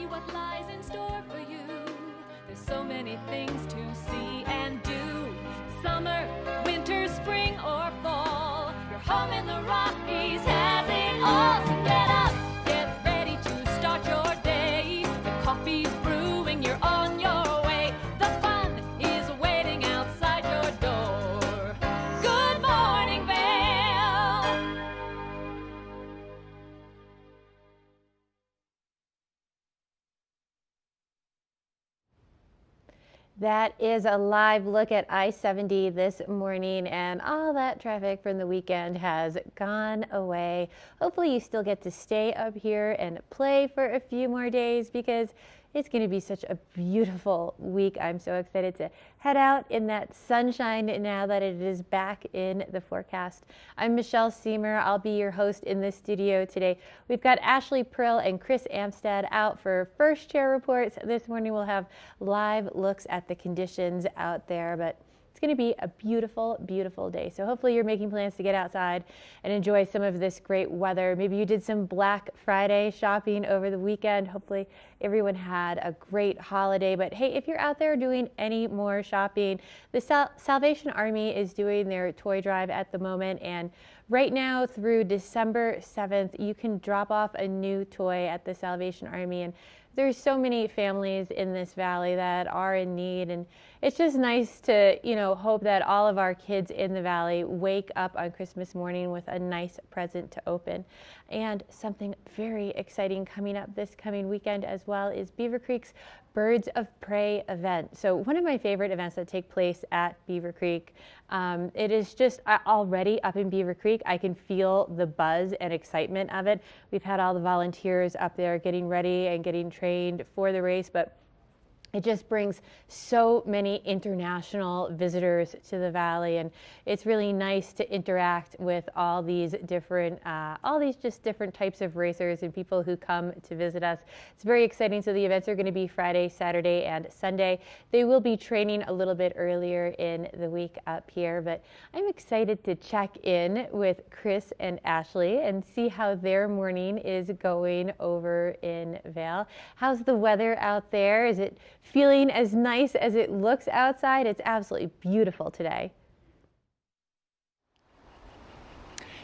what lies in store for you. There's so many things to see and do. Summer, winter, spring, or fall. Your home in the Rockies has it all. So get up, get ready to start your day. The coffee's brewing, you're on your way. The fun is waiting outside your door. Good morning, Vail. That is a live look at I-70 this morning, and all that traffic from the weekend has gone away. Hopefully you still get to stay up here and play for a few more days because it's going to be such a beautiful week. I'm so excited to head out in that sunshine now that it is back in the forecast. I'm Michelle Seymour. I'll be your host in the studio today. We've got Ashley Prill and Chris Amstad out for first chair reports. This morning we'll have live looks at the conditions out there, but it's going to be a beautiful, beautiful day. So hopefully you're making plans to get outside and enjoy some of this great weather. Maybe you did some Black Friday shopping over the weekend. Hopefully everyone had a great holiday. But hey, if you're out there doing any more shopping, the Salvation Army is doing their toy drive at the moment. And right now through December 7th, you can drop off a new toy at the Salvation Army. And there's so many families in this valley that are in need, and it's just nice to, hope that all of our kids in the valley wake up on Christmas morning with a nice present to open. And something very exciting coming up this coming weekend as well is Beaver Creek's Birds of Prey event. So one of my favorite events that take place at Beaver Creek. It is just already up in Beaver Creek. I can feel the buzz and excitement of it. We've had all the volunteers up there getting ready and getting trained for the race, but it just brings so many international visitors to the valley, and it's really nice to interact with all these different types of racers and people who come to visit us. It's very exciting. So the events are going to be Friday, Saturday, and Sunday. They will be training a little bit earlier in the week up here, but I'm excited to check in with Chris and Ashley and see how their morning is going over in Vail. How's the weather out there? Is it feeling as nice as it looks outside? It's absolutely beautiful today.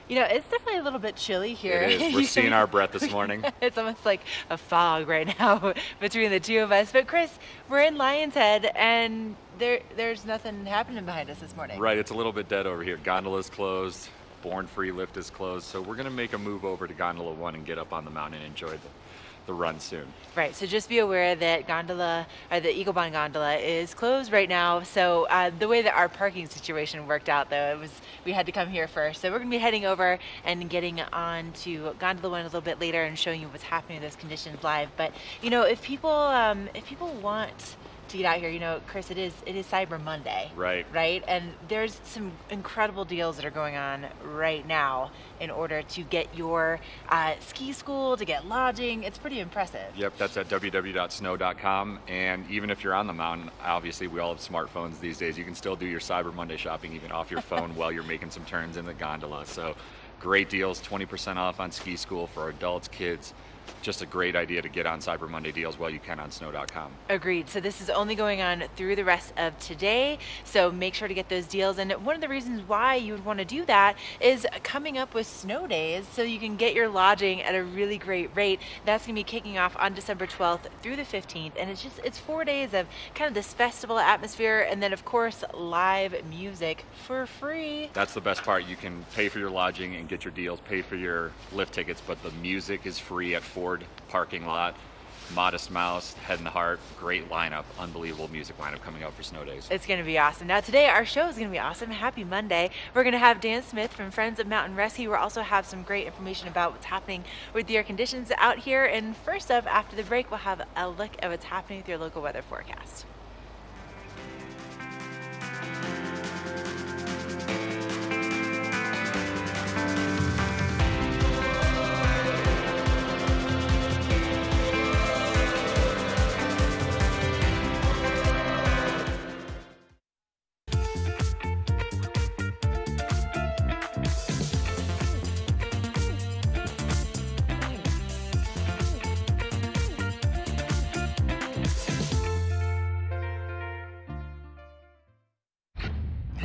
It's definitely a little bit chilly here. It is. We're seeing our breath this morning. It's almost like a fog right now between the two of us. But Chris, we're in Lion's Head, and there's nothing happening behind us this morning. Right, it's a little bit dead over here. Gondola's closed, Born Free lift is closed, so we're going to make a move over to Gondola 1 and get up on the mountain and enjoy the run soon. Right, so just be aware that the Eagle Bond Gondola is closed right now. So the way that our parking situation worked out, though, we had to come here first. So we're going to be heading over and getting on to Gondola 1 a little bit later and showing you what's happening in those conditions live. But if people want to get out here, Chris, it is Cyber Monday. Right. And there's some incredible deals that are going on right now in order to get your ski school, to get lodging. It's pretty impressive. Yep, that's at www.snow.com. And even if you're on the mountain, obviously we all have smartphones these days. You can still do your Cyber Monday shopping even off your phone while you're making some turns in the gondola. So great deals, 20% off on ski school for adults, kids. Just a great idea to get on Cyber Monday deals while you can on snow.com. Agreed. So this is only going on through the rest of today. So make sure to get those deals. And one of the reasons why you would want to do that is coming up with snow days so you can get your lodging at a really great rate. That's going to be kicking off on December 12th through the 15th. And it's 4 days of kind of this festival atmosphere. And then, of course, live music for free. That's the best part. You can pay for your lodging and get your deals, pay for your lift tickets, but the music is free at Ford parking lot. Modest Mouse, Head and Heart, great lineup, unbelievable music lineup coming out for snow days. It's going to be awesome. Now today our show is going to be awesome. Happy Monday. We're going to have Dan Smith from Friends of Mountain Rescue. We'll also have some great information about what's happening with the air conditions out here. And first up, after the break, we'll have a look at what's happening with your local weather forecast.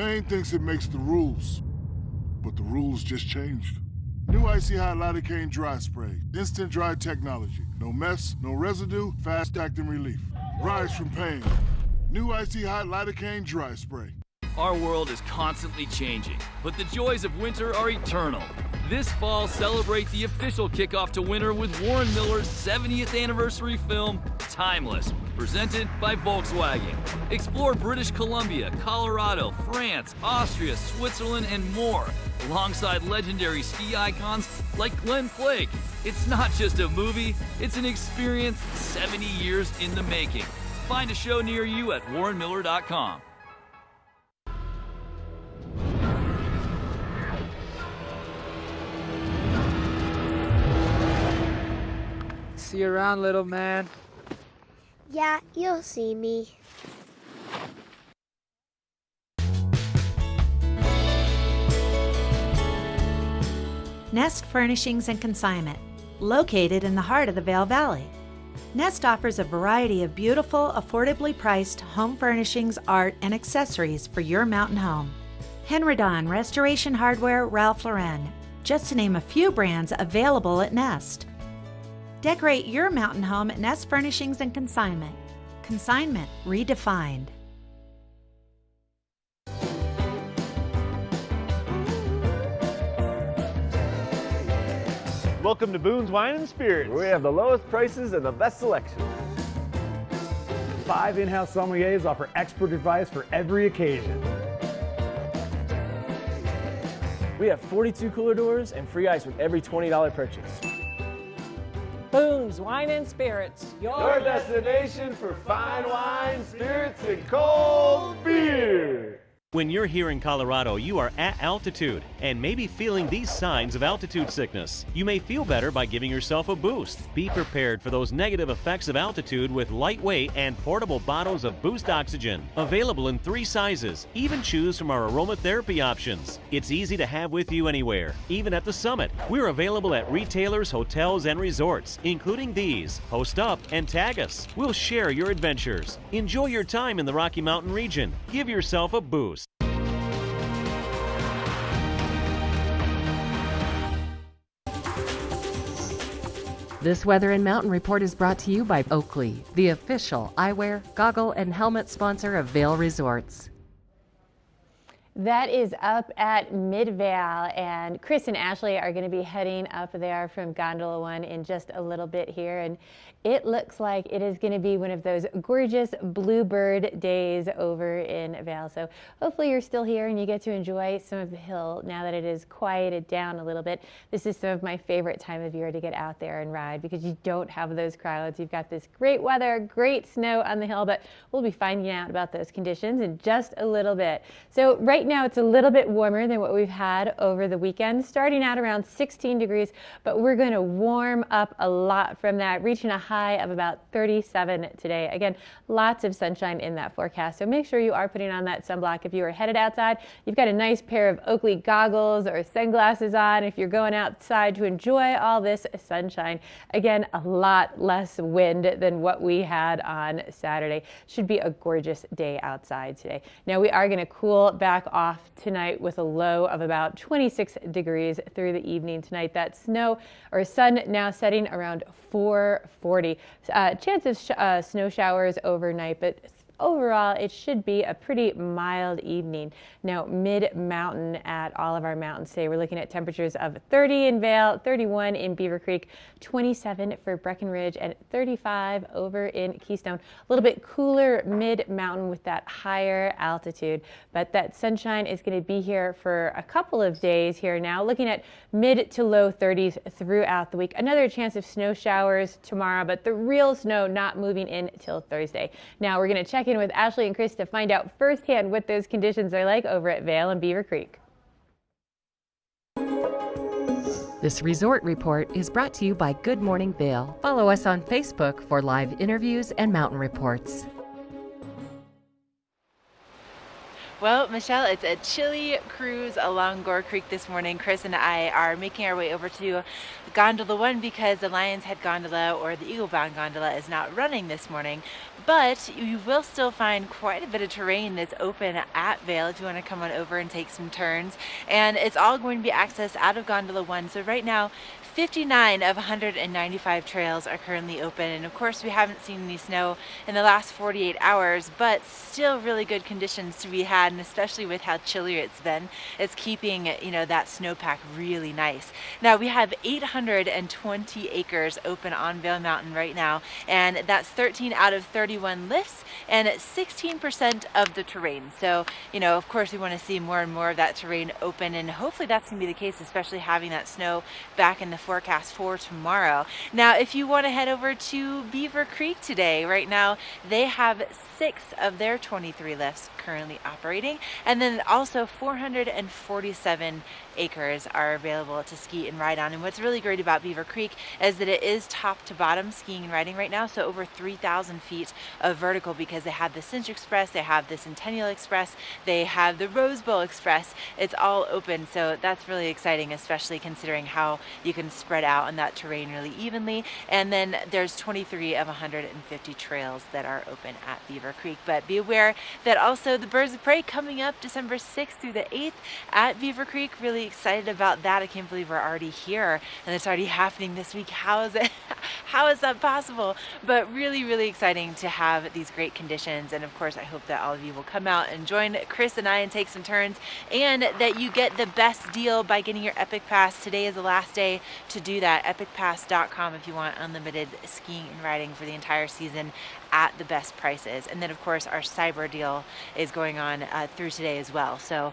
Payne thinks it makes the rules, but the rules just changed. New Icy Hot Lidocaine Dry Spray. Instant dry technology. No mess, no residue, fast acting relief. Rise from pain. New Icy Hot Lidocaine Dry Spray. Our world is constantly changing, but the joys of winter are eternal. This fall, celebrate the official kickoff to winter with Warren Miller's 70th anniversary film, Timeless, presented by Volkswagen. Explore British Columbia, Colorado, France, Austria, Switzerland, and more, alongside legendary ski icons like Glenn Flake. It's not just a movie, it's an experience 70 years in the making. Find a show near you at warrenmiller.com. See you around, little man. Yeah, you'll see me. Nest Furnishings and Consignment, located in the heart of the Vail Valley. Nest offers a variety of beautiful, affordably priced home furnishings, art, and accessories for your mountain home. Henredon, Restoration Hardware, Ralph Lauren, just to name a few brands available at Nest. Decorate your mountain home at Nest Furnishings and Consignment. Consignment redefined. Welcome to Boone's Wine and Spirits, where we have the lowest prices and the best selection. 5 in-house sommeliers offer expert advice for every occasion. We have 42 cooler doors and free ice with every $20 purchase. Boone's Wine and Spirits, Your destination for fine wine, spirits, and cold beer. When you're here in Colorado, you are at altitude and may be feeling these signs of altitude sickness. You may feel better by giving yourself a boost. Be prepared for those negative effects of altitude with lightweight and portable bottles of Boost Oxygen. Available in 3 sizes. Even choose from our aromatherapy options. It's easy to have with you anywhere, even at the summit. We're available at retailers, hotels, and resorts, including these. Post up and tag us. We'll share your adventures. Enjoy your time in the Rocky Mountain region. Give yourself a boost. This Weather and Mountain Report is brought to you by Oakley, the official eyewear, goggle, and helmet sponsor of Vail Resorts. That is up at Midvale, and Chris and Ashley are going to be heading up there from Gondola 1 in just a little bit here, and it looks like it is going to be one of those gorgeous bluebird days over in Vail. So hopefully you're still here and you get to enjoy some of the hill now that it is quieted down a little bit. This is some of my favorite time of year to get out there and ride because you don't have those crowds. You've got this great weather, great snow on the hill, but we'll be finding out about those conditions in just a little bit. So right now it's a little bit warmer than what we've had over the weekend, starting out around 16 degrees, but we're going to warm up a lot from that, reaching a high of about 37 today. Again, lots of sunshine in that forecast, so make sure you are putting on that sunblock. If you are headed outside, you've got a nice pair of Oakley goggles or sunglasses on if you're going outside to enjoy all this sunshine. Again, a lot less wind than what we had on Saturday. Should be a gorgeous day outside today. Now we are going to cool back off tonight with a low of about 26 degrees through the evening tonight. That snow or sun now setting around 4:40. Chance of snow showers overnight, but overall, it should be a pretty mild evening. Now, mid-mountain at all of our mountains today, we're looking at temperatures of 30 in Vail, 31 in Beaver Creek, 27 for Breckenridge, and 35 over in Keystone. A little bit cooler mid-mountain with that higher altitude, but that sunshine is going to be here for a couple of days here now, looking at mid to low 30s throughout the week. Another chance of snow showers tomorrow, but the real snow not moving in till Thursday. Now, we're going to check in with Ashley and Chris to find out firsthand what those conditions are like over at Vail and Beaver Creek. This resort report is brought to you by Good Morning Vail. Follow us on Facebook for live interviews and mountain reports. Well, Michelle, it's a chilly cruise along Gore Creek this morning. Chris and I are making our way over to Gondola 1 because the Lion's Head Gondola or the Eagle Bound Gondola is not running this morning. But you will still find quite a bit of terrain that's open at Vail if you want to come on over and take some turns. And it's all going to be accessed out of Gondola 1. So right now, 59 of 195 trails are currently open, and of course we haven't seen any snow in the last 48 hours, but still really good conditions to be had, and especially with how chilly it's been, it's keeping, you know, that snowpack really nice. Now we have 820 acres open on Vail Mountain right now, and that's 13 out of 31 lifts and 16% of the terrain. So, you know, of course we want to see more and more of that terrain open, and hopefully that's going to be the case, especially having that snow back in the forecast for tomorrow. Now, if you want to head over to Beaver Creek today, right now they have 6 of their 23 lifts currently operating, and then also 447 acres are available to ski and ride on. And what's really great about Beaver Creek is that it is top to bottom skiing and riding right now, so over 3,000 feet of vertical, because they have the Cinch Express, they have the Centennial Express, they have the Rose Bowl Express. It's all open, so that's really exciting, especially considering how you can spread out on that terrain really evenly. And then there's 23 of 150 trails that are open at Beaver Creek. But be aware that also the Birds of Prey coming up December 6th through the 8th at Beaver Creek. Really excited about that. I can't believe we're already here and it's already happening this week. How is it? How is that possible? But really, really exciting to have these great conditions. And of course, I hope that all of you will come out and join Chris and I and take some turns, and that you get the best deal by getting your Epic Pass. Today is the last day to do that. EpicPass.com if you want unlimited skiing and riding for the entire season at the best prices. And then of course our cyber deal is going on through today as well. So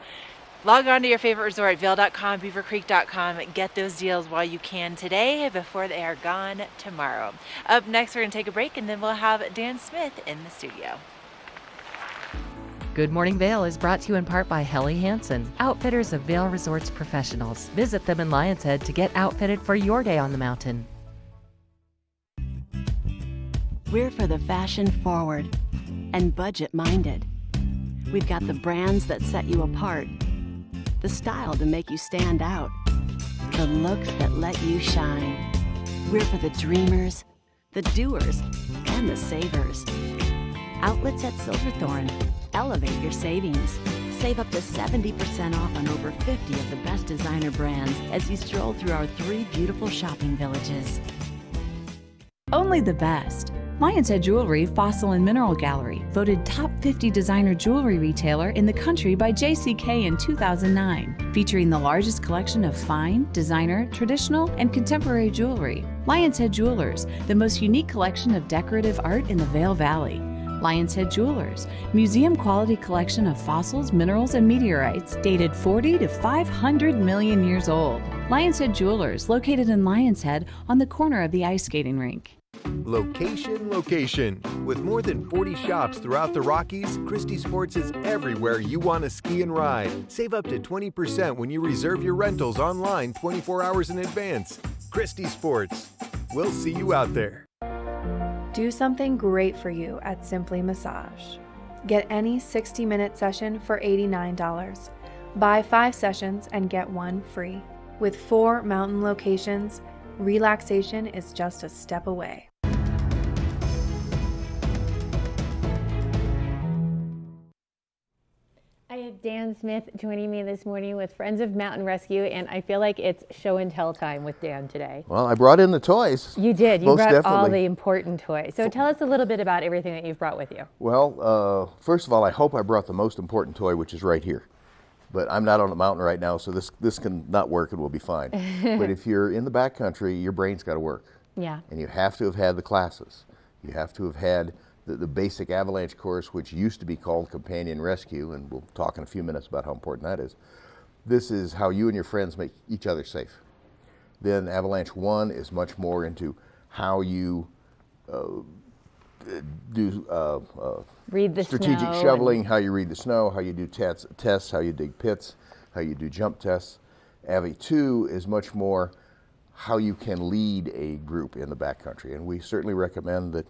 log on to your favorite resort, Vail.com, BeaverCreek.com. Get those deals while you can today before they are gone tomorrow. Up next, we're going to take a break, and then we'll have Dan Smith in the studio. Good Morning Vail is brought to you in part by Helly Hansen, outfitters of Vail Resorts professionals. Visit them in Lion's Head to get outfitted for your day on the mountain. We're for the fashion forward and budget minded. We've got the brands that set you apart, the style to make you stand out, the looks that let you shine. We're for the dreamers, the doers, and the savers. Outlets at Silverthorne. Elevate your savings. Save up to 70% off on over 50 of the best designer brands as you stroll through our 3 beautiful shopping villages. Only the best. Lion's Head Jewelry Fossil and Mineral Gallery, voted top 50 designer jewelry retailer in the country by JCK in 2009, featuring the largest collection of fine, designer, traditional, and contemporary jewelry. Lion's Head Jewelers, the most unique collection of decorative art in the Vail Valley. Lion's Head Jewelers, museum-quality collection of fossils, minerals, and meteorites dated 40 to 500 million years old. Lion's Head Jewelers, located in Lion's Head on the corner of the ice skating rink. Location, location. With more than 40 shops throughout the Rockies, Christie Sports is everywhere you want to ski and ride. Save up to 20% when you reserve your rentals online 24 hours in advance. Christie Sports. We'll see you out there. Do something great for you at Simply Massage. Get any 60-minute session for $89. Buy 5 sessions and get 1 free. With 4 mountain locations, relaxation is just a step away. I have Dan Smith joining me this morning with Friends of Mountain Rescue, and I feel like it's show and tell time with Dan today. Well, I brought in the toys. You did. You Most brought definitely. all the important toys. So tell us a little bit about everything that you've brought with you. Well, first of all, I hope I brought the most important toy, which is right here. But I'm not on the mountain right now, so this can not work and we'll be fine. But if you're in the backcountry, your brain's got to work. Yeah. And you have to have had the classes. You have to have had the basic avalanche course, which used to be called Companion Rescue, and we'll talk in a few minutes about how important that is. This is how you and your friends make each other safe. Then Avalanche 1 is much more into how you do read the strategic snow shoveling, how you read the snow, how you do tests, how you dig pits, how you do jump tests. Avi 2 is much more how you can lead a group in the backcountry, and we certainly recommend that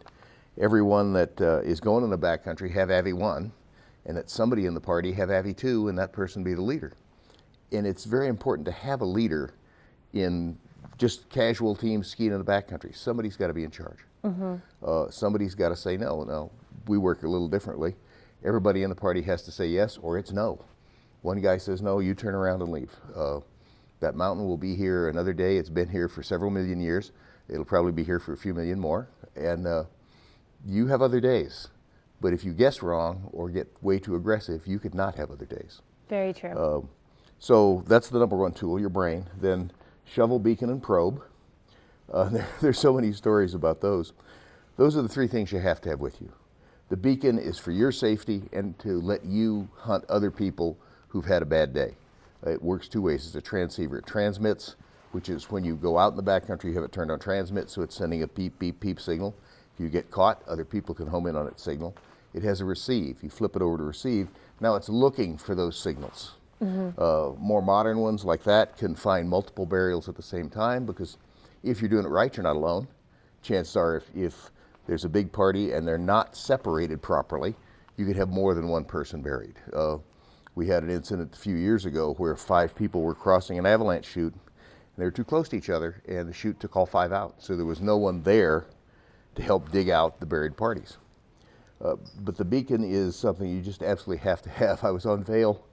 everyone that is going in the backcountry have Avi 1, and that somebody in the party have Avi too, and that person be the leader. And it's very important to have a leader in just casual teams skiing in the backcountry. Somebody's got to be in charge. Somebody's got to say no. Now, we work a little differently. Everybody in the party has to say yes or it's no. One guy says no, you turn around and leave. That mountain will be here another day. It's been here for several million years. It'll probably be here for a few million more. And you have other days. But if you guess wrong or get way too aggressive, you could not have other days. Very true. So that's the number one tool, your brain. Then shovel, beacon, and probe. There's so many stories about those. Those are the three things you have to have with you. The beacon is for your safety and to let you hunt other people who've had a bad day. It works two ways. It's a transceiver. It transmits, which is when you go out in the backcountry, you have it turned on transmit, so it's sending a beep, beep, beep signal. If you get caught, other people can home in on its signal. It has a receive. You flip it over to receive. Now it's looking for those signals. More modern ones like that can find multiple burials at the same time, because if you're doing it right, you're not alone. Chances are if there's a big party and they're not separated properly, you could have more than one person buried. We had an incident a few years ago where 5 people were crossing an avalanche chute, and they were too close to each other, and the chute took all 5 out. So there was no one there to help dig out the buried parties. But the beacon is something you just absolutely have to have. I was on Vail,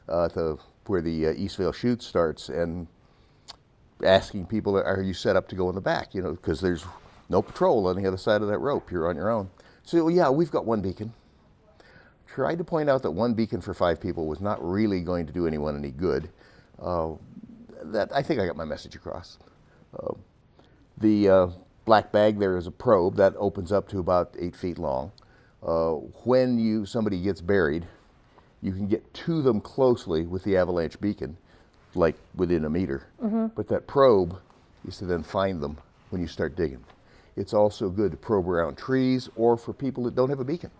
where the East Vail chute starts, and asking people, are you set up to go in the back? You know, because there's no patrol on the other side of that rope. You're on your own. So, well, yeah, we've got one beacon. Tried to point out that one beacon for 5 people was not really going to do anyone any good. I think I got my message across. The black bag there is a probe that opens up to about 8 feet long. When somebody gets buried, you can get to them closely with the avalanche beacon, like within a meter. But that probe is to then find them when you start digging. It's also good to probe around trees or for people that don't have a beacon.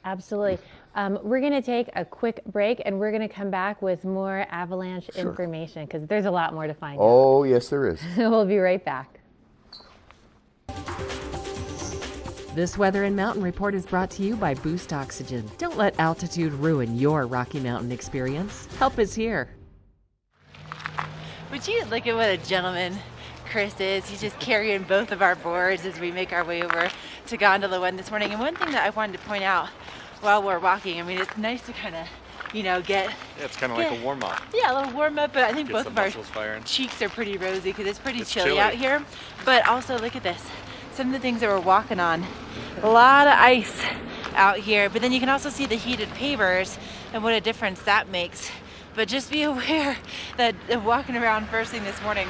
Absolutely. We're going to take a quick break, and we're going to come back with more avalanche information, because there's a lot more to find out. Oh, yes, there is. We'll be right back. This Weather and Mountain Report is brought to you by Boost Oxygen. Don't let altitude ruin your Rocky Mountain experience. Help is here. Would you look at what a gentleman Chris is? He's just carrying both of our boards as we make our way over to Gondola 1 this morning. And one thing that I wanted to point out while we're walking, I mean, it's nice to kind of, get... Yeah, it's kind of like a warm-up. Yeah, a little warm-up, but I think Gets both of our firing. cheeks are pretty rosy because it's pretty chilly out here. But also, look at this. Some of the things that we're walking on. A lot of ice out here, but then you can also see the heated pavers and what a difference that makes. But just be aware that walking around first thing this morning,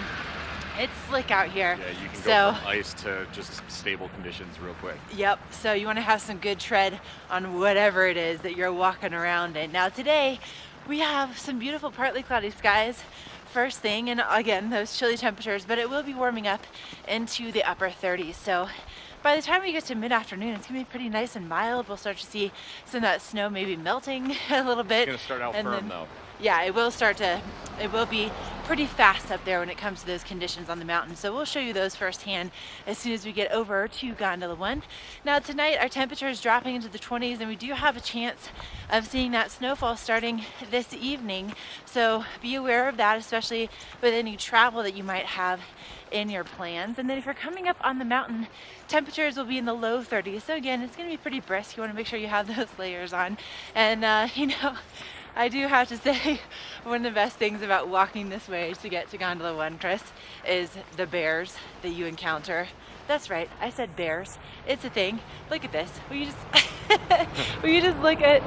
it's slick out here. Yeah, you can go from ice to just stable conditions real quick. Yep, so you want to have some good tread on whatever it is that you're walking around in. Now today, we have some beautiful partly cloudy skies first thing, and again, those chilly temperatures, but it will be warming up into the upper 30s. So by the time we get to mid-afternoon, it's gonna be pretty nice and mild. We'll start to see some of that snow maybe melting a little bit. It's gonna start out firm though. Yeah, it will be pretty fast up there when it comes to those conditions on the mountain. So we'll show you those firsthand as soon as we get over to Gondola 1. Now tonight our temperature is dropping into the 20s, and we do have a chance of seeing that snowfall starting this evening. So be aware of that, especially with any travel that you might have in your plans. And then if you're coming up on the mountain, temperatures will be in the low 30s. So again, it's gonna be pretty brisk. You wanna make sure you have those layers on. And I do have to say, one of the best things about walking this way to get to Gondola 1, Chris, is the bears that you encounter. That's right, I said bears. It's a thing. Look at this. Will you just look at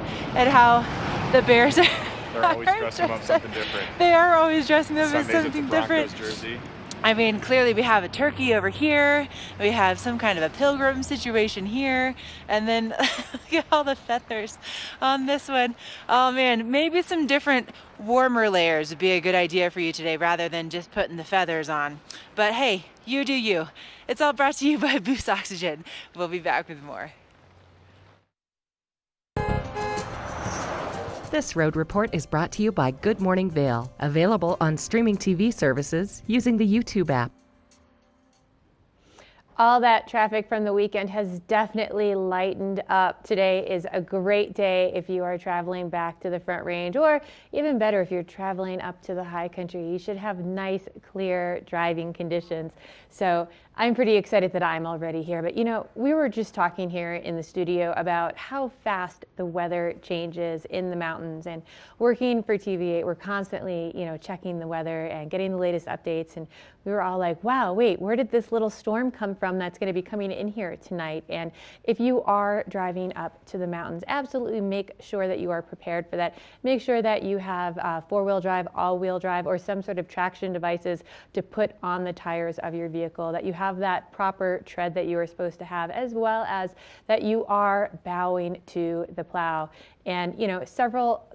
how the bears are. They're always dressing up something different. They are always dressing up as something it's a Broncos different. Jersey. I mean, clearly we have a turkey over here, we have some kind of a pilgrim situation here, and then look at all the feathers on this one. Oh man, maybe some different warmer layers would be a good idea for you today rather than just putting the feathers on. But hey, you do you. It's all brought to you by Boost Oxygen. We'll be back with more. This road report is brought to you by Good Morning Vail, available on streaming TV services using the YouTube app. all that traffic from the weekend has definitely lightened up. Today is a great day if you are traveling back to the Front Range, or even better, if you're traveling up to the high country. You should have nice, clear driving conditions. So I'm pretty excited that I'm already here. But you know, we were just talking here in the studio about how fast the weather changes in the mountains, and working for TV8, we're constantly, checking the weather and getting the latest updates. And we were all like, wow, wait, where did this little storm come from that's going to be coming in here tonight? And if you are driving up to the mountains, absolutely make sure that you are prepared for that. Make sure that you have four-wheel drive, all-wheel drive, or some sort of traction devices to put on the tires of your vehicle, that you have that proper tread that you are supposed to have, as well as that you are bowing to the plow. And several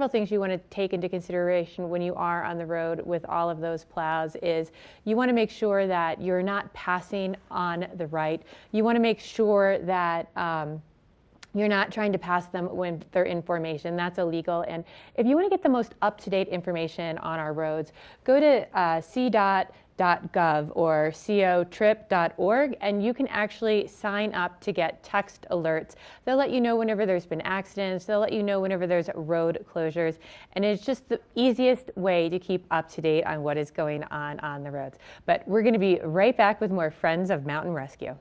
things you want to take into consideration when you are on the road with all of those plows is you want to make sure that you're not passing on the right. You want to make sure that you're not trying to pass them when they're in formation. That's illegal. And if you want to get the most up-to-date information on our roads, go to CDOT.gov or cotrip.org, and you can actually sign up to get text alerts. They'll let you know whenever there's been accidents. They'll let you know whenever there's road closures. And it's just the easiest way to keep up to date on what is going on the roads. But we're going to be right back with more Friends of Mountain Rescue.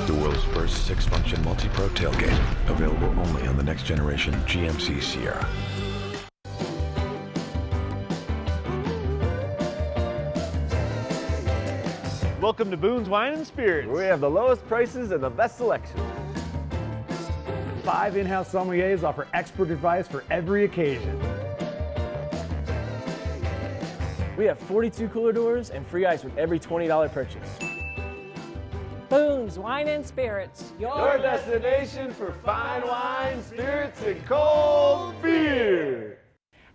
The world's first 6-function multi-pro tailgate, available only on the next generation GMC Sierra. Welcome to Boone's Wine and Spirits, where we have the lowest prices and the best selection. 5 in-house sommeliers offer expert advice for every occasion. We have 42 cooler doors and free ice with every $20 purchase. Boone's Wine and Spirits, Your destination for fine wine, spirits, and cold beer.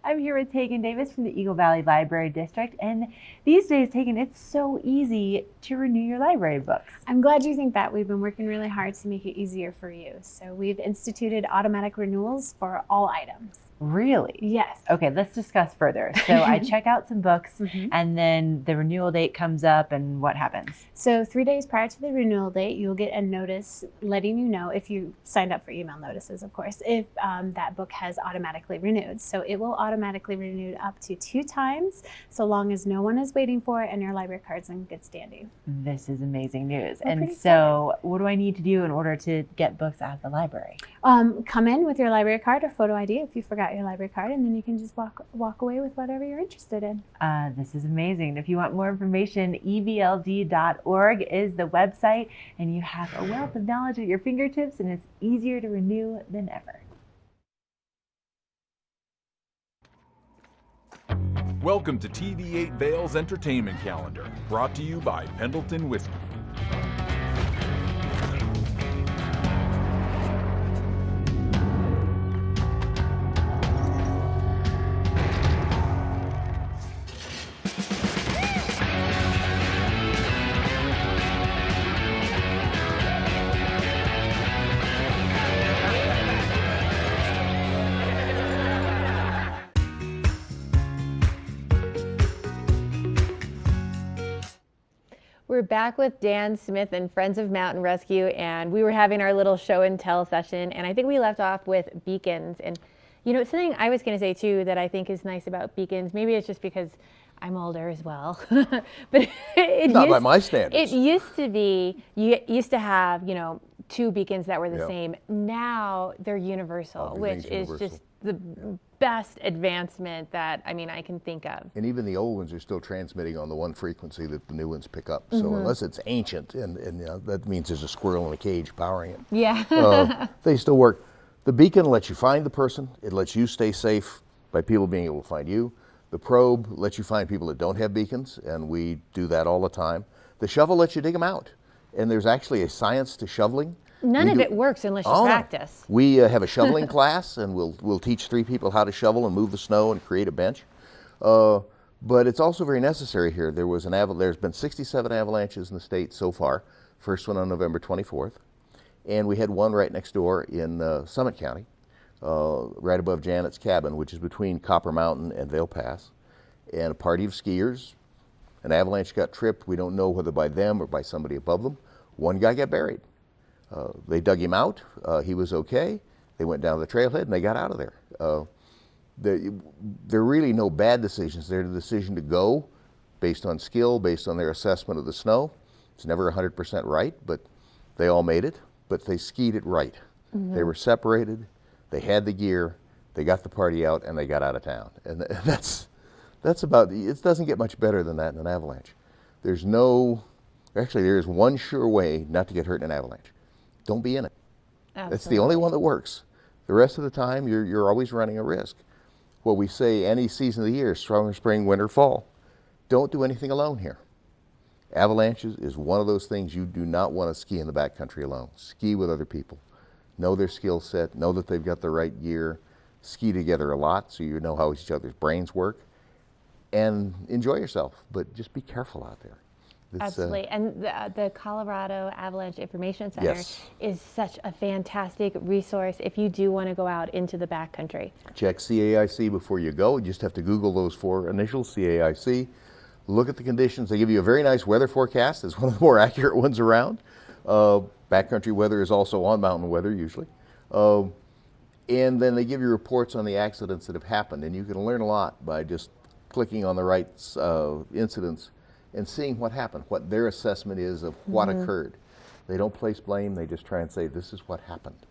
I'm here with Tegan Davis from the Eagle Valley Library District, and these days, Tegan, it's so easy to renew your library books. I'm glad you think that. We've been working really hard to make it easier for you. So we've instituted automatic renewals for all items. Really? Yes. Okay, let's discuss further. So I check out some books, and then the renewal date comes up, and what happens? So 3 days prior to the renewal date, you'll get a notice letting you know, if you signed up for email notices, of course, if that book has automatically renewed. So it will automatically renew up to 2 times, so long as no one is waiting for it and your library card's in good standing. This is amazing news. We're and so what do I need to do in order to get books out of the library? Come in with your library card or photo ID if you forgot your library card, and then you can just walk away with whatever you're interested in. This is amazing. If you want more information, evld.org is the website, and you have a wealth of knowledge at your fingertips, and it's easier to renew than ever. Welcome to TV8 Vail's Entertainment Calendar, brought to you by Pendleton Whiskey. We're back with Dan Smith and Friends of Mountain Rescue, and we were having our little show and tell session, and I think we left off with beacons. And something I was going to say too that I think is nice about beacons, maybe it's just because I'm older as well, but not by my standards. It used to be, you used to have 2 beacons that were the same. Now they're universal, which is just the best advancement that I can think of. And even the old ones are still transmitting on the one frequency that the new ones pick up. So unless it's ancient, and that means there's a squirrel in a cage powering it. Yeah. They still work. The beacon lets you find the person. It lets you stay safe by people being able to find you. The probe lets you find people that don't have beacons, and we do that all the time. The shovel lets you dig them out, and there's actually a science to shoveling. None of it works unless you practice. No. We have a shoveling class, and we'll teach 3 people how to shovel and move the snow and create a bench. But it's also very necessary here. There's been 67 avalanches in the state so far. First one on November 24th, and we had one right next door in Summit County, right above Janet's cabin, which is between Copper Mountain and Vail Pass. And a party of skiers, an avalanche got tripped. We don't know whether by them or by somebody above them. One guy got buried. They dug him out. He was okay. They went down the trailhead and they got out of there. There are really no bad decisions. They're the decision to go based on skill, based on their assessment of the snow. It's never 100% right, but they all made it. But they skied it right. Mm-hmm. They were separated. They had the gear. They got the party out, and they got out of town. And that's about. It doesn't get much better than that in an avalanche. There is one sure way not to get hurt in an avalanche. Don't be in it. Absolutely. That's the only one that works. The rest of the time, you're always running a risk. What we say any season of the year, summer, spring, winter, fall. Don't do anything alone here. Avalanches is one of those things you do not want to ski in the backcountry alone. Ski with other people. Know their skill set, know that they've got the right gear, ski together a lot so you know how each other's brains work, and enjoy yourself, but just be careful out there. Absolutely. And the Colorado Avalanche Information Center is such a fantastic resource if you do want to go out into the backcountry. Check CAIC before you go. You just have to Google those 4 initials, CAIC. Look at the conditions. They give you a very nice weather forecast. It's one of the more accurate ones around. Backcountry weather is also on mountain weather usually. And then they give you reports on the accidents that have happened. And you can learn a lot by just clicking on the right incidents and seeing what happened, what their assessment is of what occurred. They don't place blame, they just try and say, this is what happened.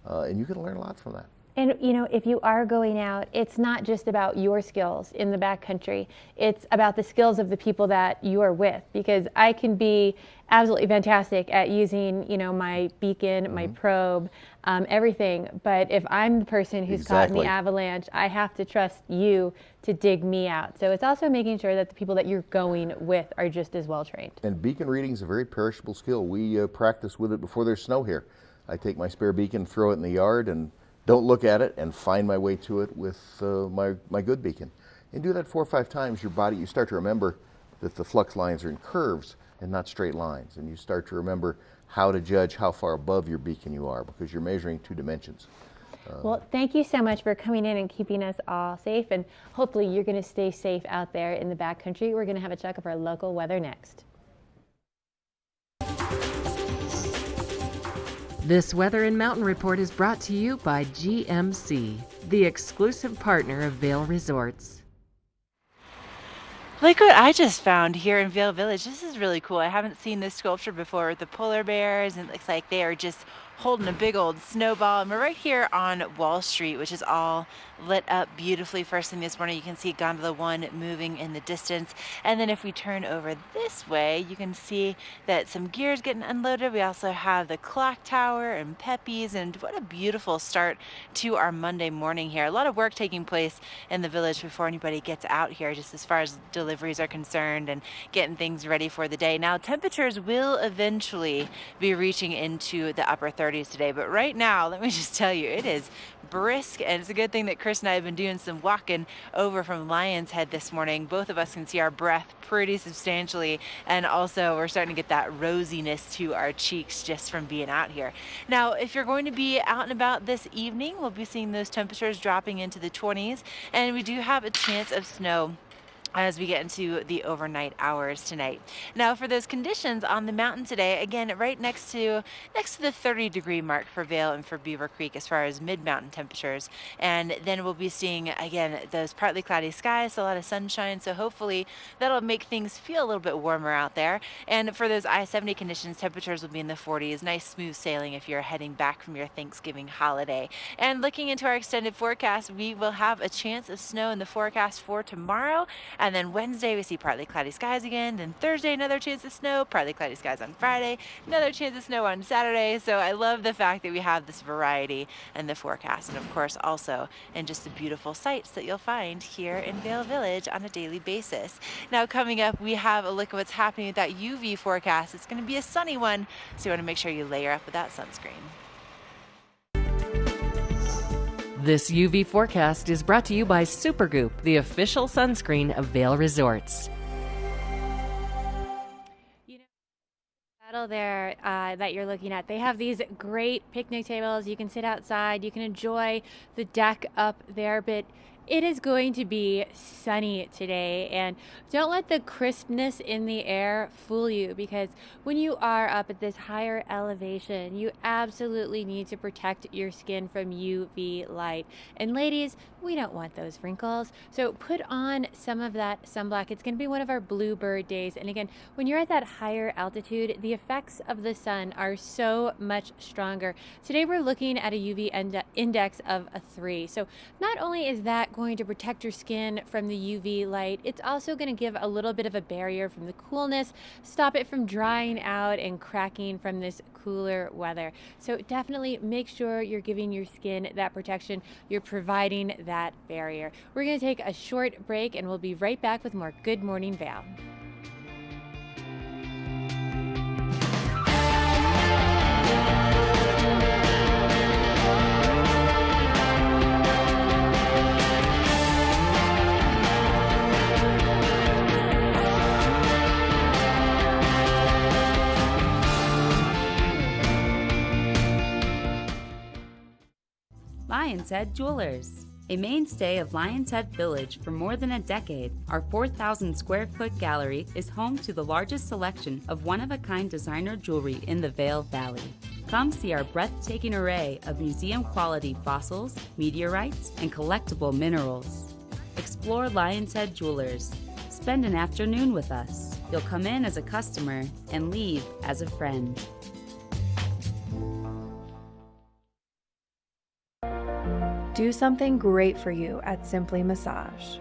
And you can learn a lot from that. And if you are going out, it's not just about your skills in the backcountry. It's about the skills of the people that you are with, because I can be absolutely fantastic at using, my beacon, my probe, everything. But if I'm the person who's caught in the avalanche, I have to trust you to dig me out. So it's also making sure that the people that you're going with are just as well trained. And beacon reading is a very perishable skill. We practice with it before there's snow here. I take my spare beacon, throw it in the yard, and don't look at it, and find my way to it with my good beacon. And do that 4 or 5 times, you start to remember that the flux lines are in curves and not straight lines. And you start to remember how to judge how far above your beacon you are, because you're measuring 2 dimensions. Well, thank you so much for coming in and keeping us all safe. And hopefully you're going to stay safe out there in the backcountry. We're going to have a check of our local weather next. This Weather and Mountain Report is brought to you by GMC, the exclusive partner of Vail Resorts. Look what I just found here in Vail Village. This is really cool. I haven't seen this sculpture before with the polar bears, and it looks like they are just holding a big old snowball. And we're right here on Wall Street, which is all lit up beautifully. First thing this morning, you can see Gondola 1 moving in the distance. And then if we turn over this way, you can see that some gear is getting unloaded. We also have the clock tower and Pepe's, and what a beautiful start to our Monday morning here. A lot of work taking place in the village before anybody gets out here, just as far as deliveries are concerned and getting things ready for the day. Now, temperatures will eventually be reaching into the upper 30s today, but right now, let me just tell you, it is brisk, and it's a good thing that Chris and I have been doing some walking over from Lion's Head this morning. Both of us can see our breath pretty substantially, and also we're starting to get that rosiness to our cheeks just from being out here. Now, if you're going to be out and about this evening, we'll be seeing those temperatures dropping into the 20s, and we do have a chance of snow as we get into the overnight hours tonight. Now, for those conditions on the mountain today, again, right next to the 30-degree mark for Vail and for Beaver Creek as far as mid-mountain temperatures. And then we'll be seeing, again, those partly cloudy skies, so a lot of sunshine, so hopefully that'll make things feel a little bit warmer out there. And for those I-70 conditions, temperatures will be in the 40s. Nice smooth sailing if you're heading back from your Thanksgiving holiday. And looking into our extended forecast, we will have a chance of snow in the forecast for tomorrow, And then Wednesday, we see partly cloudy skies again. Then Thursday, another chance of snow, partly cloudy skies on Friday, another chance of snow on Saturday. So I love the fact that we have this variety in the forecast. And of course, also in just the beautiful sights that you'll find here in Vail Village on a daily basis. Now, coming up, we have a look at what's happening with that UV forecast. It's going to be a sunny one, so you want to make sure you layer up with that sunscreen. This UV forecast is brought to you by Supergoop, the official sunscreen of Vail Resorts. There that you're looking at, they have these great picnic tables. You can sit outside, you can enjoy the deck up there, but it is going to be sunny today, and don't let the crispness in the air fool you, because when you are up at this higher elevation, you absolutely need to protect your skin from UV light. And ladies, we don't want those wrinkles, so put on some of that sunblock. It's going to be one of our bluebird days, and again, when you're at that higher altitude, the effects of the sun are so much stronger. Today we're looking at a UV index of a 3, so not only is that going to protect your skin from the UV light, it's also going to give a little bit of a barrier from the coolness, stop it from drying out and cracking from this cooler weather. So definitely make sure you're giving your skin that protection, you're providing that barrier. We're going to take a short break and we'll be right back with more Good Morning Vail. Lion's Head Jewelers. A mainstay of Lion's Head Village for more than a decade, our 4,000 square foot gallery is home to the largest selection of one-of-a-kind designer jewelry in the Vail Valley. Come see our breathtaking array of museum-quality fossils, meteorites, and collectible minerals. Explore Lion's Head Jewelers. Spend an afternoon with us. You'll come in as a customer and leave as a friend. Do something great for you at Simply Massage.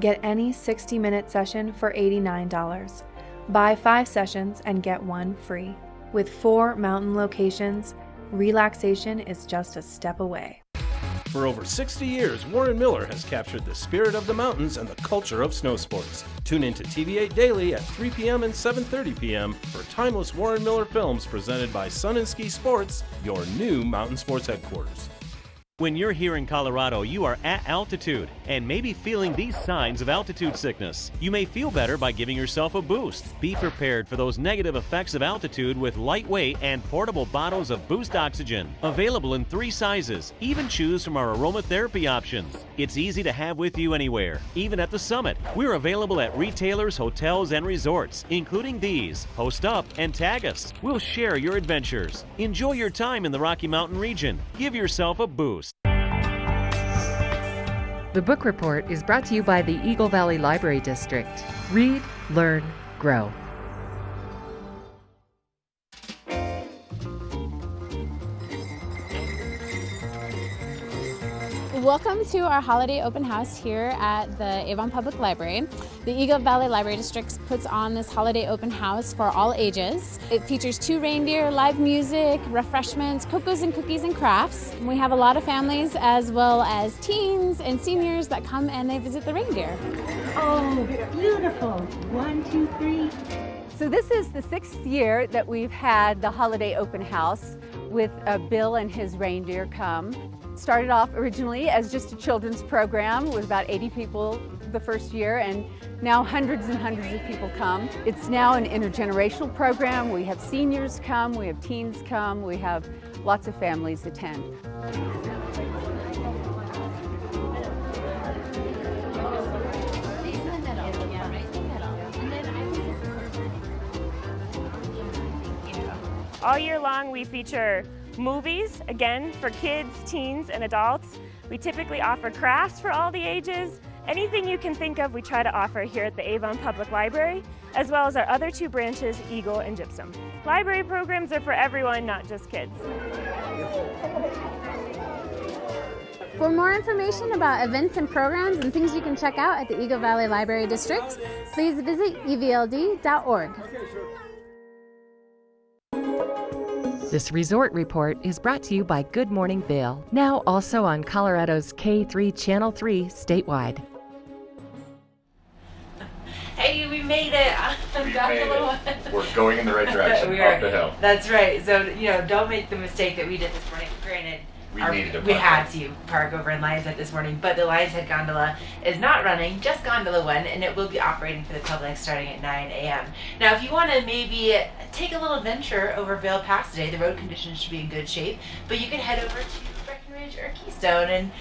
Get any 60-minute session for $89. Buy 5 sessions and get 1 free. With 4 mountain locations, relaxation is just a step away. For over 60 years, Warren Miller has captured the spirit of the mountains and the culture of snow sports. Tune in to TV8 Daily at 3 p.m. and 7:30 p.m. for timeless Warren Miller films presented by Sun and Ski Sports, your new mountain sports headquarters. When you're here in Colorado, you are at altitude and may be feeling these signs of altitude sickness. You may feel better by giving yourself a boost. Be prepared for those negative effects of altitude with lightweight and portable bottles of Boost Oxygen. Available in 3 sizes. Even choose from our aromatherapy options. It's easy to have with you anywhere, even at the summit. We're available at retailers, hotels, and resorts, including these. Post up and tag us. We'll share your adventures. Enjoy your time in the Rocky Mountain region. Give yourself a boost. The Book Report is brought to you by the Eagle Valley Library District. Read, learn, grow. Welcome to our holiday open house here at the Avon Public Library. The Eagle Valley Library District puts on this holiday open house for all ages. It features 2 reindeer, live music, refreshments, cocos and cookies and crafts. We have a lot of families as well as teens and seniors that come and they visit the reindeer. Oh, beautiful. 1, 2, 3. So this is the 6th year that we've had the holiday open house with Bill and his reindeer come. Started off originally as just a children's program with about 80 people the first year, and now hundreds and hundreds of people come. It's now an intergenerational program. We have seniors come, we have teens come, we have lots of families attend. All year long we feature movies, again, for kids, teens, and adults. We typically offer crafts for all the ages. Anything you can think of, we try to offer here at the Avon Public Library, as well as our other 2 branches, Eagle and Gypsum. Library programs are for everyone, not just kids. For more information about events and programs and things you can check out at the Eagle Valley Library District, please visit evld.org. This resort report is brought to you by Good Morning Vail, now also on Colorado's K3 Channel 3 statewide. Hey, we made it. We're going in the right direction, up the hill. That's right. So, don't make the mistake that we did this morning. Granted, we had to park over in Lions Head this morning, but the Lions Head gondola is not running, just Gondola 1, and it will be operating for the public starting at 9 a.m. Now, if you want to maybe take a little venture over Vail Pass today, the road conditions should be in good shape, but you can head over to Breckenridge or Keystone, and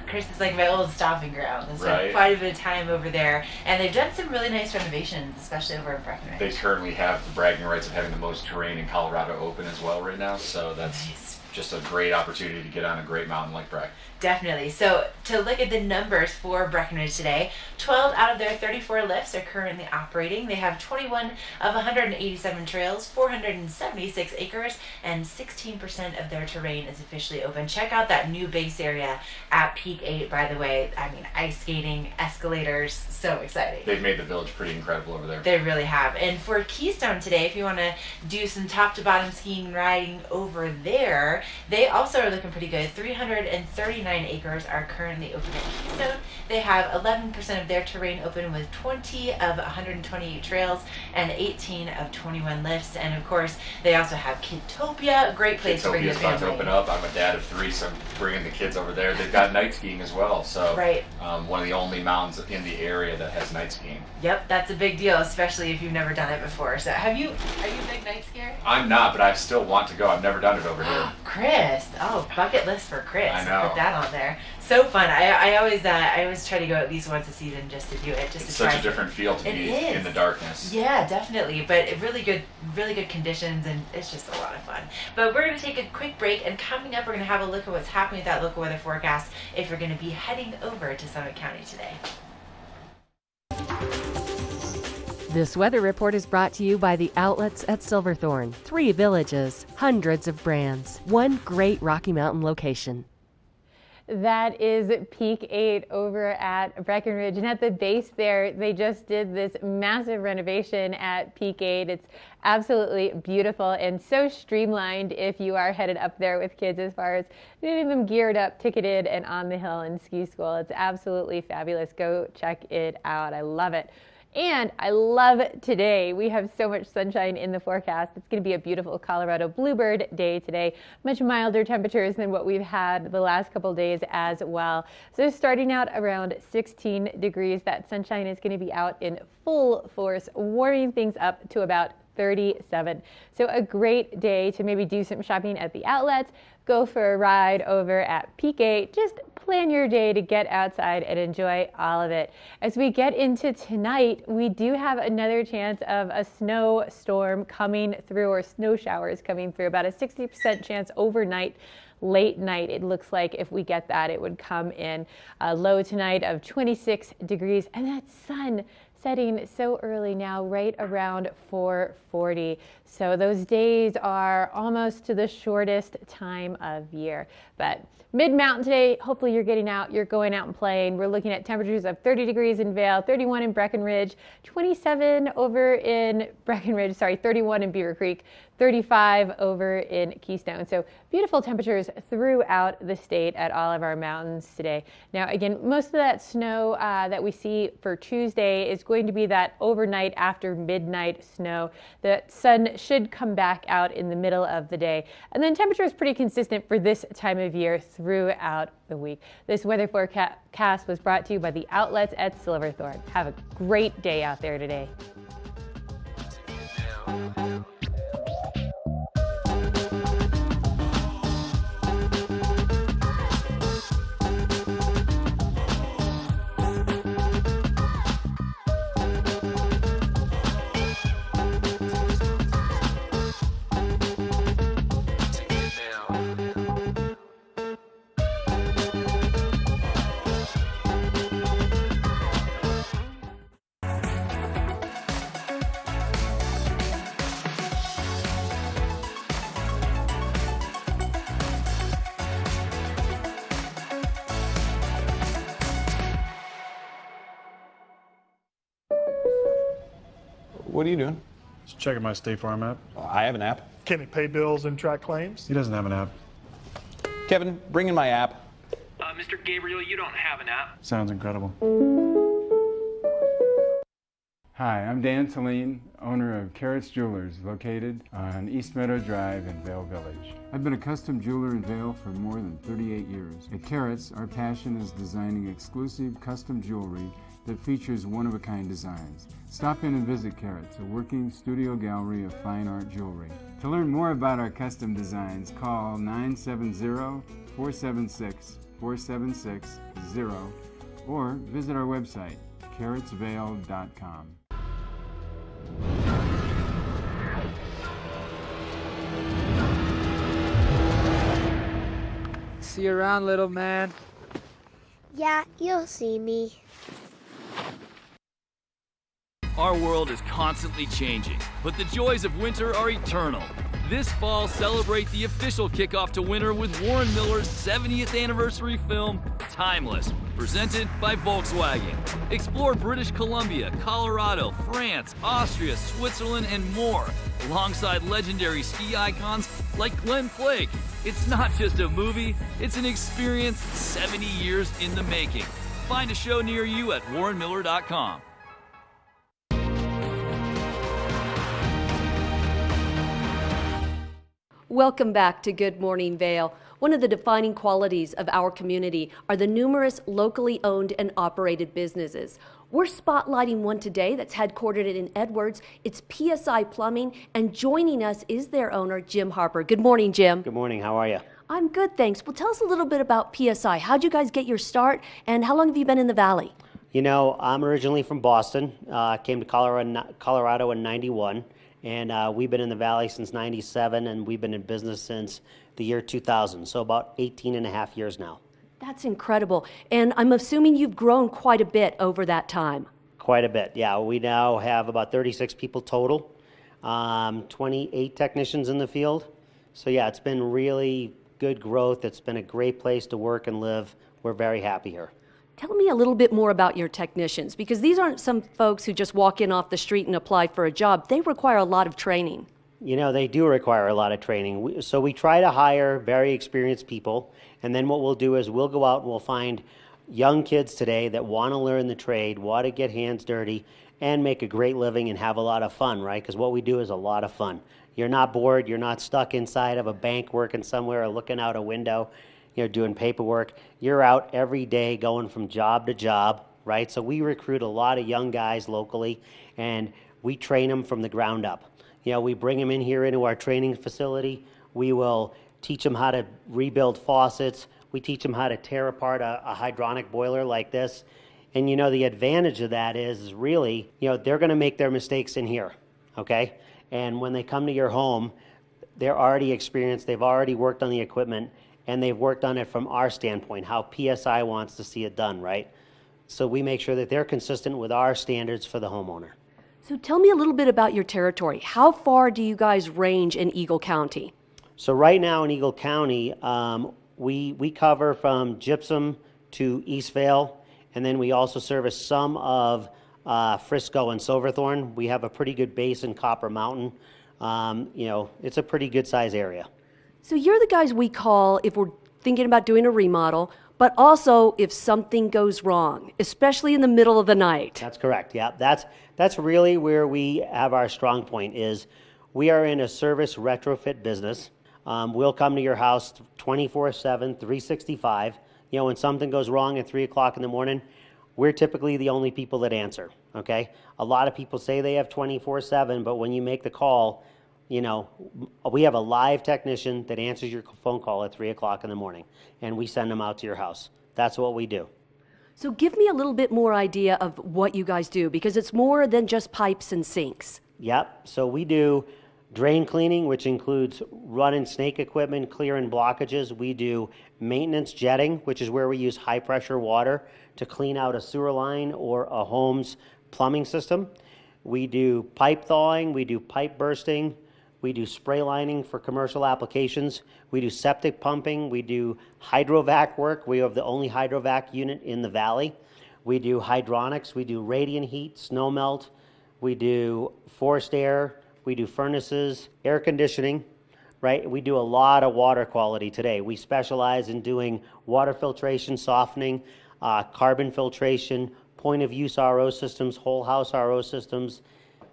Chris is like my old stomping ground. There's been quite a bit of time over there, and they've done some really nice renovations, especially over in Breckenridge. They currently have the bragging rights of having the most terrain in Colorado open as well right now, so that's just a great opportunity to get on a great mountain like Breck. Definitely. So to look at the numbers for Breckenridge today, 12 out of their 34 lifts are currently operating. They have 21 of 187 trails, 476 acres, and 16% of their terrain is officially open. Check out that new base area at Peak 8, by the way. I mean, ice skating, escalators, so exciting. They've made the village pretty incredible over there. They really have. And for Keystone today, if you want to do some top to bottom skiing and riding over there, they also are looking pretty good. 339 acres are currently open at Keystone. They have 11% of their terrain open with 20 of 128 trails and 18 of 21 lifts. And of course, they also have Kidtopia, a great place to bring your family. Kidtopia's about to open up. I'm a dad of 3, so I'm bringing the kids over there. They've got night skiing as well. So one of the only mountains in the area that has night skiing. Yep, that's a big deal, especially if you've never done it before. So are you a big night skier? I'm not, but I still want to go. I've never done it over here. Chris, bucket list for Chris. I know. Put that on there. So fun. I always try to go at least once a season just to do it. It's such a different feel to be in the darkness. Yeah, definitely. But really good conditions, and it's just a lot of fun. But we're going to take a quick break, and coming up, we're going to have a look at what's happening with that local weather forecast if you're going to be heading over to Summit County today. This weather report is brought to you by the outlets at Silverthorne. 3 villages, hundreds of brands, 1 great Rocky Mountain location. That is Peak 8 over at Breckenridge. And at the base there, they just did this massive renovation at Peak 8. It's absolutely beautiful and so streamlined if you are headed up there with kids as far as getting them geared up, ticketed, and on the hill in ski school. It's absolutely fabulous. Go check it out. I love it. And I love today. We have so much sunshine in the forecast. It's going to be a beautiful Colorado bluebird day today. Much milder temperatures than what we've had the last couple days as well. So starting out around 16 degrees, that sunshine is going to be out in full force, warming things up to about 37. So a great day to maybe do some shopping at the outlets, go for a ride over at Peak 8. Just plan your day to get outside and enjoy all of it. As we get into tonight, we do have another chance of a snowstorm coming through, or snow showers coming through, about a 60% chance overnight. Late night, it looks like if we get that, it would come in. A low tonight of 26 degrees, and that sun setting so early now, right around 4:40. So those days are almost to the shortest time of year. But mid-mountain today, hopefully you're getting out, you're going out and playing. We're looking at temperatures of 30 degrees in Vail, 31 in Breckenridge, 27 over in Breckenridge, 31 in Beaver Creek, 35 over in Keystone. So beautiful temperatures throughout the state at all of our mountains today. Now, again, most of that snow that we see for Tuesday is going to be that overnight after midnight snow. The sun should come back out in the middle of the day. And then temperature is pretty consistent for this time of year throughout the week. This weather forecast was brought to you by the outlets at Silverthorne. Have a great day out there today. What are you doing? Just checking my State Farm app. I have an app. Can he pay bills and track claims? He doesn't have an app. Kevin, bring in my app. Mr. Gabriel, you don't have an app. Sounds incredible. Hi, I'm Dan Saline, owner of Carrots Jewelers, located on East Meadow Drive in Vale Village. I've been a custom jeweler in Vale for more than 38 years. At Carrots, our passion is designing exclusive custom jewelry that features one-of-a-kind designs. Stop in and visit Carrots, a working studio gallery of fine art jewelry. To learn more about our custom designs, call 970-476-4760 or visit our website, carrotsvale.com. See you around, little man. Yeah, you'll see me. Our world is constantly changing, but the joys of winter are eternal. This fall, celebrate the official kickoff to winter with Warren Miller's 70th anniversary film, Timeless, presented by Volkswagen. Explore British Columbia, Colorado, France, Austria, Switzerland, and more, alongside legendary ski icons like Glenn Flake. It's not just a movie, it's an experience 70 years in the making. Find a show near you at warrenmiller.com. Welcome back to Good Morning Vale. One of the defining qualities of our community are the numerous locally owned and operated businesses. We're spotlighting one today that's headquartered in Edwards. It's PSI Plumbing, and joining us is their owner, Jim Harper. Good morning, Jim. Good morning. How are you? I'm good, thanks. Well, tell us a little bit about PSI. How'd you guys get your start, and how long have you been in the Valley? You know, I'm originally from Boston. Came to Colorado in '91. And we've been in the Valley since '97, and we've been in business since the year 2000, so about 18 and a half years now. That's incredible. And I'm assuming you've grown quite a bit over that time. Quite a bit, yeah. We now have about 36 people total, 28 technicians in the field. So yeah, it's been really good growth. It's been a great place to work and live. We're very happy here. Tell me a little bit more about your technicians, because these aren't some folks who just walk in off the street and apply for a job. They require a lot of training. You know, they do require a lot of training. So we try to hire very experienced people, and then what we'll do is we'll go out and we'll find young kids today that want to learn the trade, want to get hands dirty, and make a great living and have a lot of fun, right? Because what we do is a lot of fun. You're not bored. You're not stuck inside of a bank working somewhere or looking out a window, you know, doing paperwork. You're out every day going from job to job, right? So we recruit a lot of young guys locally, and we train them from the ground up. You know, we bring them in here into our training facility. We will teach them how to rebuild faucets. We teach them how to tear apart a hydronic boiler like this. And you know, the advantage of that is really, you know, they're gonna make their mistakes in here, okay? And when they come to your home, they're already experienced, they've already worked on the equipment, and they've worked on it from our standpoint, how PSI wants to see it done, right? So we make sure that they're consistent with our standards for the homeowner. So tell me a little bit about your territory. How far do you guys range in Eagle County? So right now in Eagle County, we cover from Gypsum to East Vale, and then we also service some of Frisco and Silverthorne. We have a pretty good base in Copper Mountain. You know, it's a pretty good size area. So you're the guys we call if we're thinking about doing a remodel, but also if something goes wrong, especially in the middle of the night. That's correct, yeah. That's really where we have our strong point is we are in a service retrofit business. We'll come to your house 24/7, 365. You know, when something goes wrong at 3 o'clock in the morning, we're typically the only people that answer, okay? A lot of people say they have 24/7, but when you make the call, you know, we have a live technician that answers your phone call at 3 o'clock in the morning, and we send them out to your house. That's what we do. So give me a little bit more idea of what you guys do, because it's more than just pipes and sinks. Yep, so we do drain cleaning, which includes run and snake equipment, clearing blockages. We do maintenance jetting, which is where we use high pressure water to clean out a sewer line or a home's plumbing system. We do pipe thawing, we do pipe bursting, we do spray lining for commercial applications. We do septic pumping. We do hydrovac work. We have the only hydrovac unit in the Valley. We do hydronics. We do radiant heat, snow melt. we do forced air, we do furnaces, air conditioning, right? We do a lot of water quality today. We specialize in doing water filtration, softening, carbon filtration, point of use RO systems, whole house RO systems.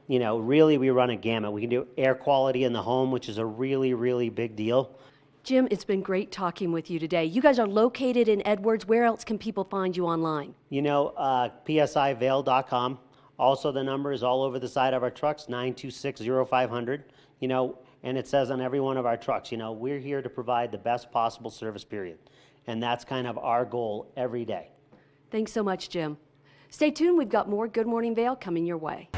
You know, really we run a gamut. We can do air quality in the home, which is a really, really big deal. Jim, it's been great talking with you today. You guys are located in Edwards. Where else can people find you online? You know, psivale.com. Also, the number is all over the side of our trucks, 926-0500. You know, and it says on every one of our trucks, you know, we're here to provide the best possible service, period. And that's kind of our goal every day. Thanks so much, Jim. Stay tuned. We've got more Good Morning Vail coming your way.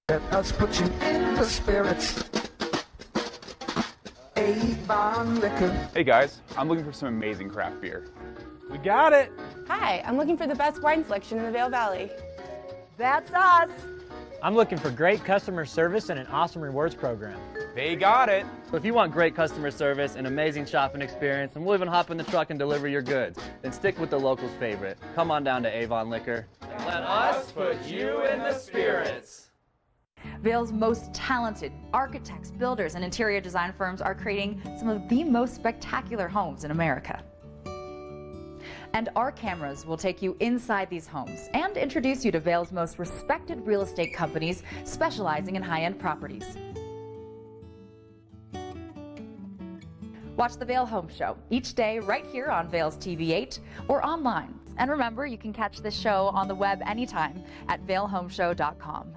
Let us put you in the spirits. Avon Liquor. Hey guys, I'm looking for some amazing craft beer. We got it. Hi, I'm looking for the best wine selection in the Vail Valley. That's us. I'm looking for great customer service and an awesome rewards program. They got it. So if you want great customer service, an amazing shopping experience, and we'll even hop in the truck and deliver your goods, then stick with the locals' favorite. Come on down to Avon Liquor. Let us put you in the spirits. Vail's most talented architects, builders, and interior design firms are creating some of the most spectacular homes in America. And our cameras will take you inside these homes and introduce you to Vail's most respected real estate companies specializing in high-end properties. Watch the Vail Home Show each day right here on Vail's TV8 or online. And remember, you can catch this show on the web anytime at vailhomeshow.com.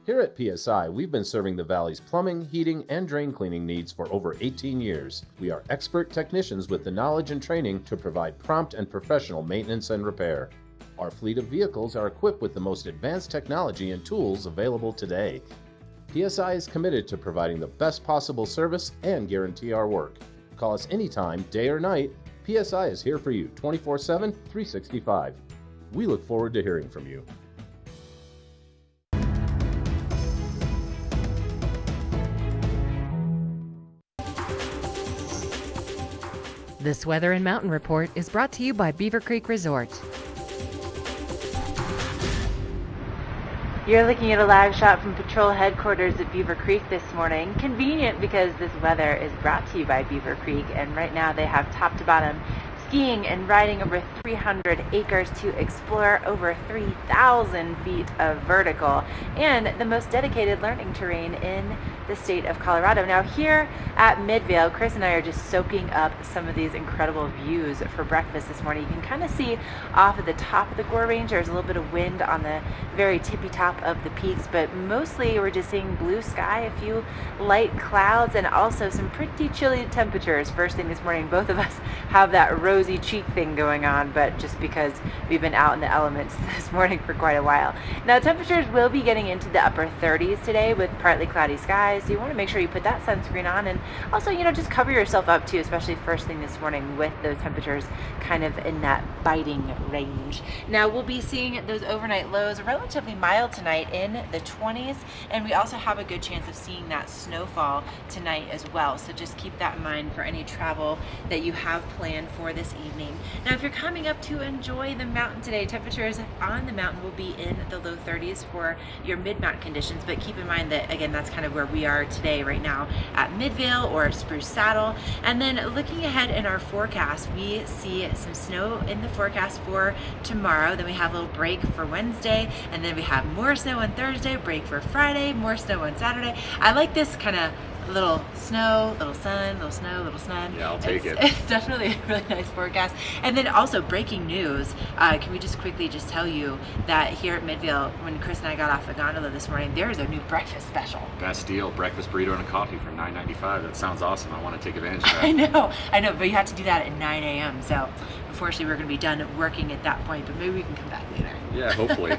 Here at PSI, we've been serving the Valley's plumbing, heating, and drain cleaning needs for over 18 years. We are expert technicians with the knowledge and training to provide prompt and professional maintenance and repair. Our fleet of vehicles are equipped with the most advanced technology and tools available today. PSI is committed to providing the best possible service and guarantee our work. Call us anytime, day or night. PSI is here for you 24/7, 365. We look forward to hearing from you. This Weather and Mountain Report is brought to you by Beaver Creek Resort. You're looking at a live shot from Patrol Headquarters at Beaver Creek this morning. Convenient because this weather is brought to you by Beaver Creek, and right now they have top to bottom skiing and riding over 300 acres to explore over 3,000 feet of vertical and the most dedicated learning terrain in the state of Colorado. Now here at Midvale, Chris and I are just soaking up some of these incredible views for breakfast this morning. You can kind of see off at the top of the Gore Range, there's a little bit of wind on the very tippy top of the peaks, but mostly we're just seeing blue sky, a few light clouds, and also some pretty chilly temperatures first thing this morning. Both of us have that rosy cheek thing going on, but just because we've been out in the elements this morning for quite a while. Now temperatures will be getting into the upper 30s today with partly cloudy skies, so you want to make sure you put that sunscreen on, and also, you know, just cover yourself up too, especially first thing this morning with those temperatures kind of in that biting range. Now we'll be seeing those overnight lows relatively mild tonight in the 20s, and we also have a good chance of seeing that snowfall tonight as well, so just keep that in mind for any travel that you have planned for this evening. Now if you're coming up to enjoy the mountain today, temperatures on the mountain will be in the low 30s for your mid-mountain conditions, but keep in mind that again that's kind of where we are today right now at Midvale or Spruce Saddle. And then looking ahead in our forecast, we see some snow in the forecast for tomorrow, then we have a little break for Wednesday, and then we have more snow on Thursday, break for Friday, more snow on Saturday. I like this kind of little snow, little sun, little snow, little sun. Yeah, I'll take it. It's definitely a really nice forecast. And then also breaking news, can we just quickly just tell you that here at Midvale, when Chris and I got off the gondola this morning, there is a new breakfast special. Best deal, breakfast burrito and a coffee for $9.95. That sounds awesome. I want to take advantage of that. I know, but you have to do that at 9 a.m. So unfortunately we're going to be done working at that point, but maybe we can come back later. Yeah, hopefully.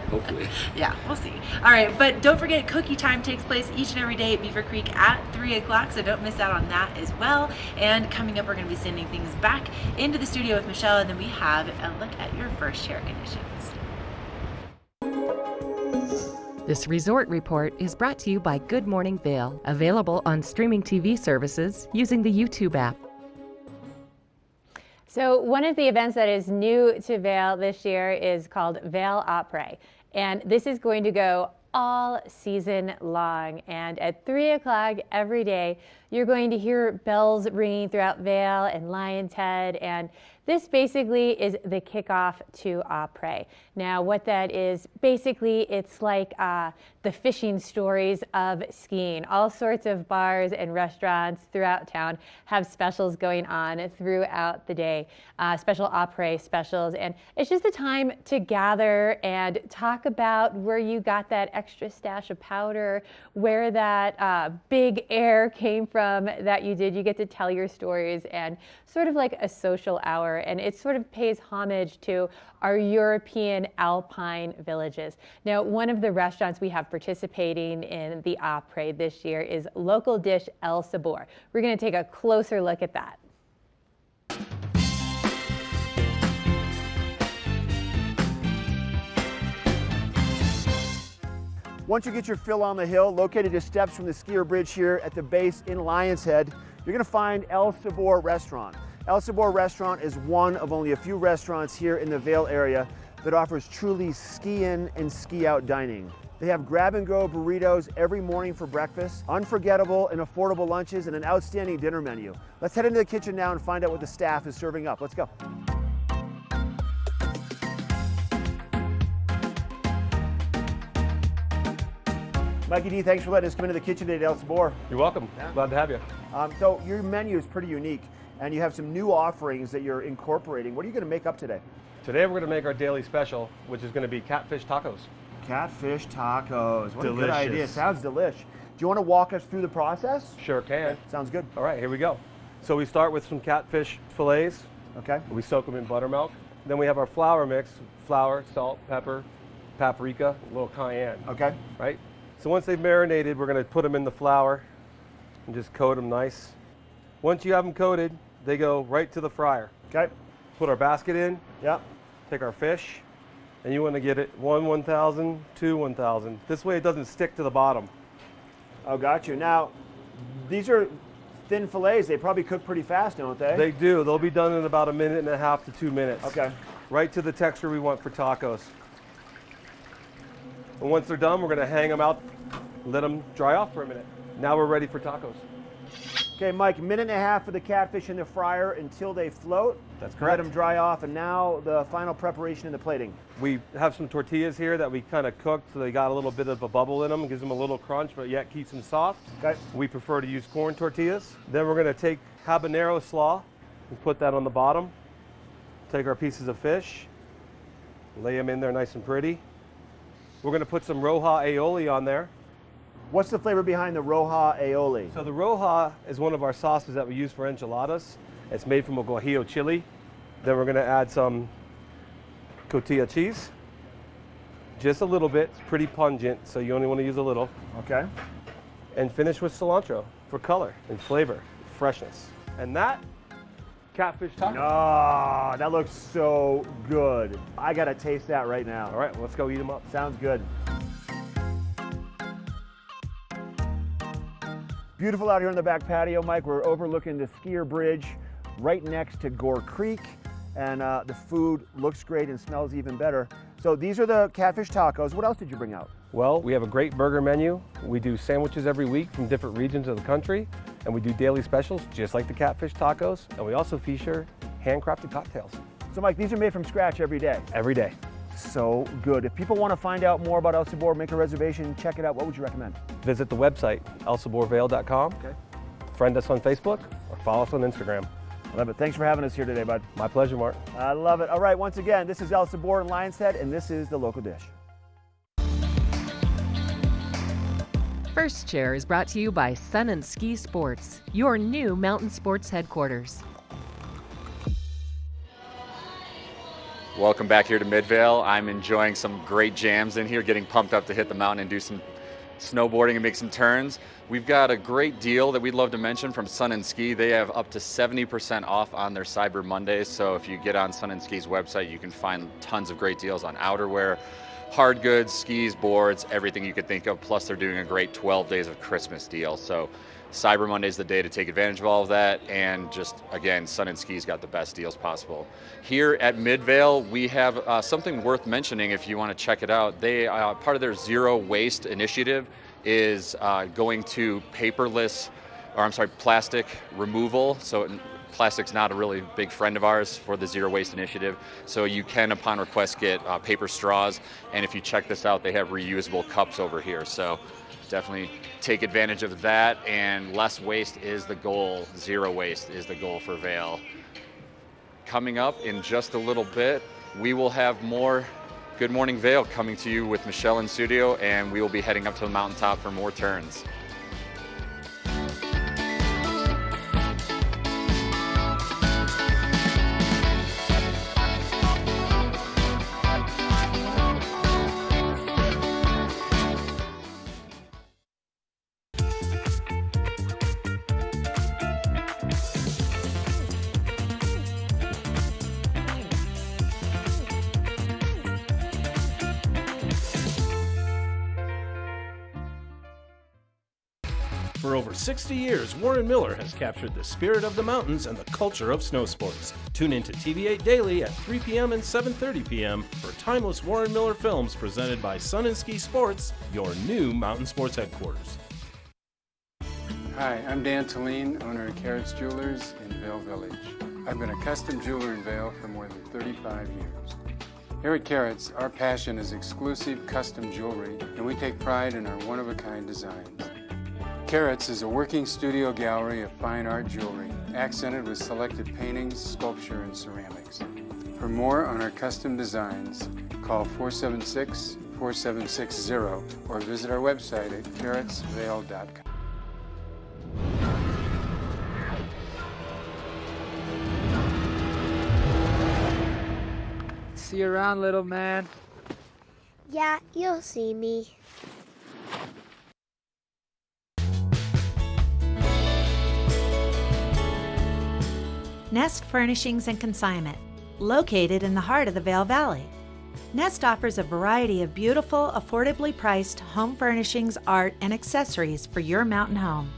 Yeah, we'll see. All right, but don't forget, cookie time takes place each and every day at Beaver Creek at 3 o'clock, so don't miss out on that as well. And coming up, we're going to be sending things back into the studio with Michelle, and then we have a look at your first share conditions. This resort report is brought to you by Good Morning Vail, available on streaming TV services using the YouTube app. So one of the events that is new to Vail this year is called Vail Opry. And this is going to go all season long. And at 3 o'clock every day, you're going to hear bells ringing throughout Vail and Lion's Head. And this basically is the kickoff to Opry. Now, what that is, basically, it's like the fishing stories of skiing. All sorts of bars and restaurants throughout town have specials going on throughout the day, special Opry specials. And it's just a time to gather and talk about where you got that extra stash of powder, where that big air came from that you did. You get to tell your stories and sort of like a social hour. And it sort of pays homage to our European alpine villages. Now, one of the restaurants we have participating in the Opry this year is local dish El Sabor. We're going to take a closer look at that. Once you get your fill on the hill, located just steps from the skier bridge here at the base in Lion's Head, you're going to find El Sabor Restaurant. El Sabor Restaurant is one of only a few restaurants here in the Vail area that offers truly ski-in and ski-out dining. They have grab-and-go burritos every morning for breakfast, unforgettable and affordable lunches, and an outstanding dinner menu. Let's head into the kitchen now and find out what the staff is serving up. Let's go. Mikey D, thanks for letting us come into the kitchen today at El Sabor. You're welcome. Yeah. Glad to have you. So your menu is pretty unique, and you have some new offerings that you're incorporating. What are you going to make up today? Today we're going to make our daily special, which is going to be catfish tacos. Catfish tacos. What delicious. A good idea. Sounds delish. Do you want to walk us through the process? Sure can. Okay. Sounds good. All right, here we go. So we start with some catfish fillets. Okay. We soak them in buttermilk. Then we have our flour mix: flour, salt, pepper, paprika, a little cayenne. Okay. Right? So once they've marinated, we're going to put them in the flour and just coat them nice. Once you have them coated, they go right to the fryer. Okay. Put our basket in. Yep. Take our fish, and you want to get it 1,000, 1,000. This way it doesn't stick to the bottom. Oh, got you. Now, these are thin fillets. They probably cook pretty fast, don't they? They do. They'll be done in about 1.5 to 2 minutes. Okay. Right to the texture we want for tacos. And once they're done, we're going to hang them out, let them dry off for a minute. Now we're ready for tacos. Okay, Mike, 1.5 minutes for the catfish in the fryer until they float. That's correct. Let them dry off, and now the final preparation in the plating. We have some tortillas here that we kind of cooked, so they got a little bit of a bubble in them, gives them a little crunch, but yet keeps them soft. Okay. We prefer to use corn tortillas. Then we're going to take habanero slaw and put that on the bottom. Take our pieces of fish, lay them in there nice and pretty. We're going to put some roja aioli on there. What's the flavor behind the roja aioli? So the roja is one of our sauces that we use for enchiladas. It's made from a guajillo chili. Then we're going to add some cotija cheese. Just a little bit. It's pretty pungent, so you only want to use a little. Okay. And finish with cilantro for color and flavor, freshness. And that, catfish taco. Oh, that looks so good. I got to taste that right now. All right, well, let's go eat them up. Sounds good. Beautiful out here on the back patio, Mike. We're overlooking the skier bridge right next to Gore Creek, and the food looks great and smells even better. So these are the catfish tacos. What else did you bring out? Well, we have a great burger menu. We do sandwiches every week from different regions of the country, and we do daily specials just like the catfish tacos, and we also feature handcrafted cocktails. So Mike, these are made from scratch every day? Every day. So good. If people want to find out more about El Sabor, make a reservation, check it out, what would you recommend? Visit the website, elsaborvail.com. Okay. Friend us on Facebook or follow us on Instagram. I love it. Thanks for having us here today, bud. My pleasure, Mark. I love it. All right, once again, this is El Sabor in Lion's Head, and this is the local dish. First Chair is brought to you by Sun and Ski Sports, your new mountain sports headquarters. Welcome back here to Midvale. I'm enjoying some great jams in here, getting pumped up to hit the mountain and do some snowboarding and make some turns. We've got a great deal that we'd love to mention from Sun and Ski. They have up to 70% off on their Cyber Mondays. So if you get on Sun and Ski's website, you can find tons of great deals on outerwear, hard goods, skis, boards, everything you could think of. Plus they're doing a great 12 days of Christmas deal. So Cyber Monday is the day to take advantage of all of that, and just again, Sun and Ski's got the best deals possible. Here at Midvale, we have something worth mentioning if you want to check it out. They part of their zero waste initiative is going to plastic removal. So plastic's not a really big friend of ours for the zero waste initiative. So you can, upon request, get paper straws, and if you check this out, they have reusable cups over here. So definitely take advantage of that, and less waste is the goal. Zero waste is the goal for Vail. Coming up in just a little bit, we will have more Good Morning Vail coming to you with Michelle in studio, and we will be heading up to the mountaintop for more turns. For over 60 years, Warren Miller has captured the spirit of the mountains and the culture of snow sports. Tune in to TV8 Daily at 3 p.m. and 7:30 p.m. for timeless Warren Miller films presented by Sun and Ski Sports, your new mountain sports headquarters. Hi, I'm Dan Talene, owner of Carrots Jewelers in Vail Village. I've been a custom jeweler in Vail for more than 35 years. Here at Carrots, our passion is exclusive custom jewelry, and we take pride in our one-of-a-kind designs. Carrots is a working studio gallery of fine art jewelry, accented with selected paintings, sculpture, and ceramics. For more on our custom designs, call 476-4760 or visit our website at carrotsvail.com. See you around, little man. Yeah, you'll see me. Nest Furnishings and Consignment, located in the heart of the Vail Valley. Nest offers a variety of beautiful, affordably priced home furnishings, art, and accessories for your mountain home.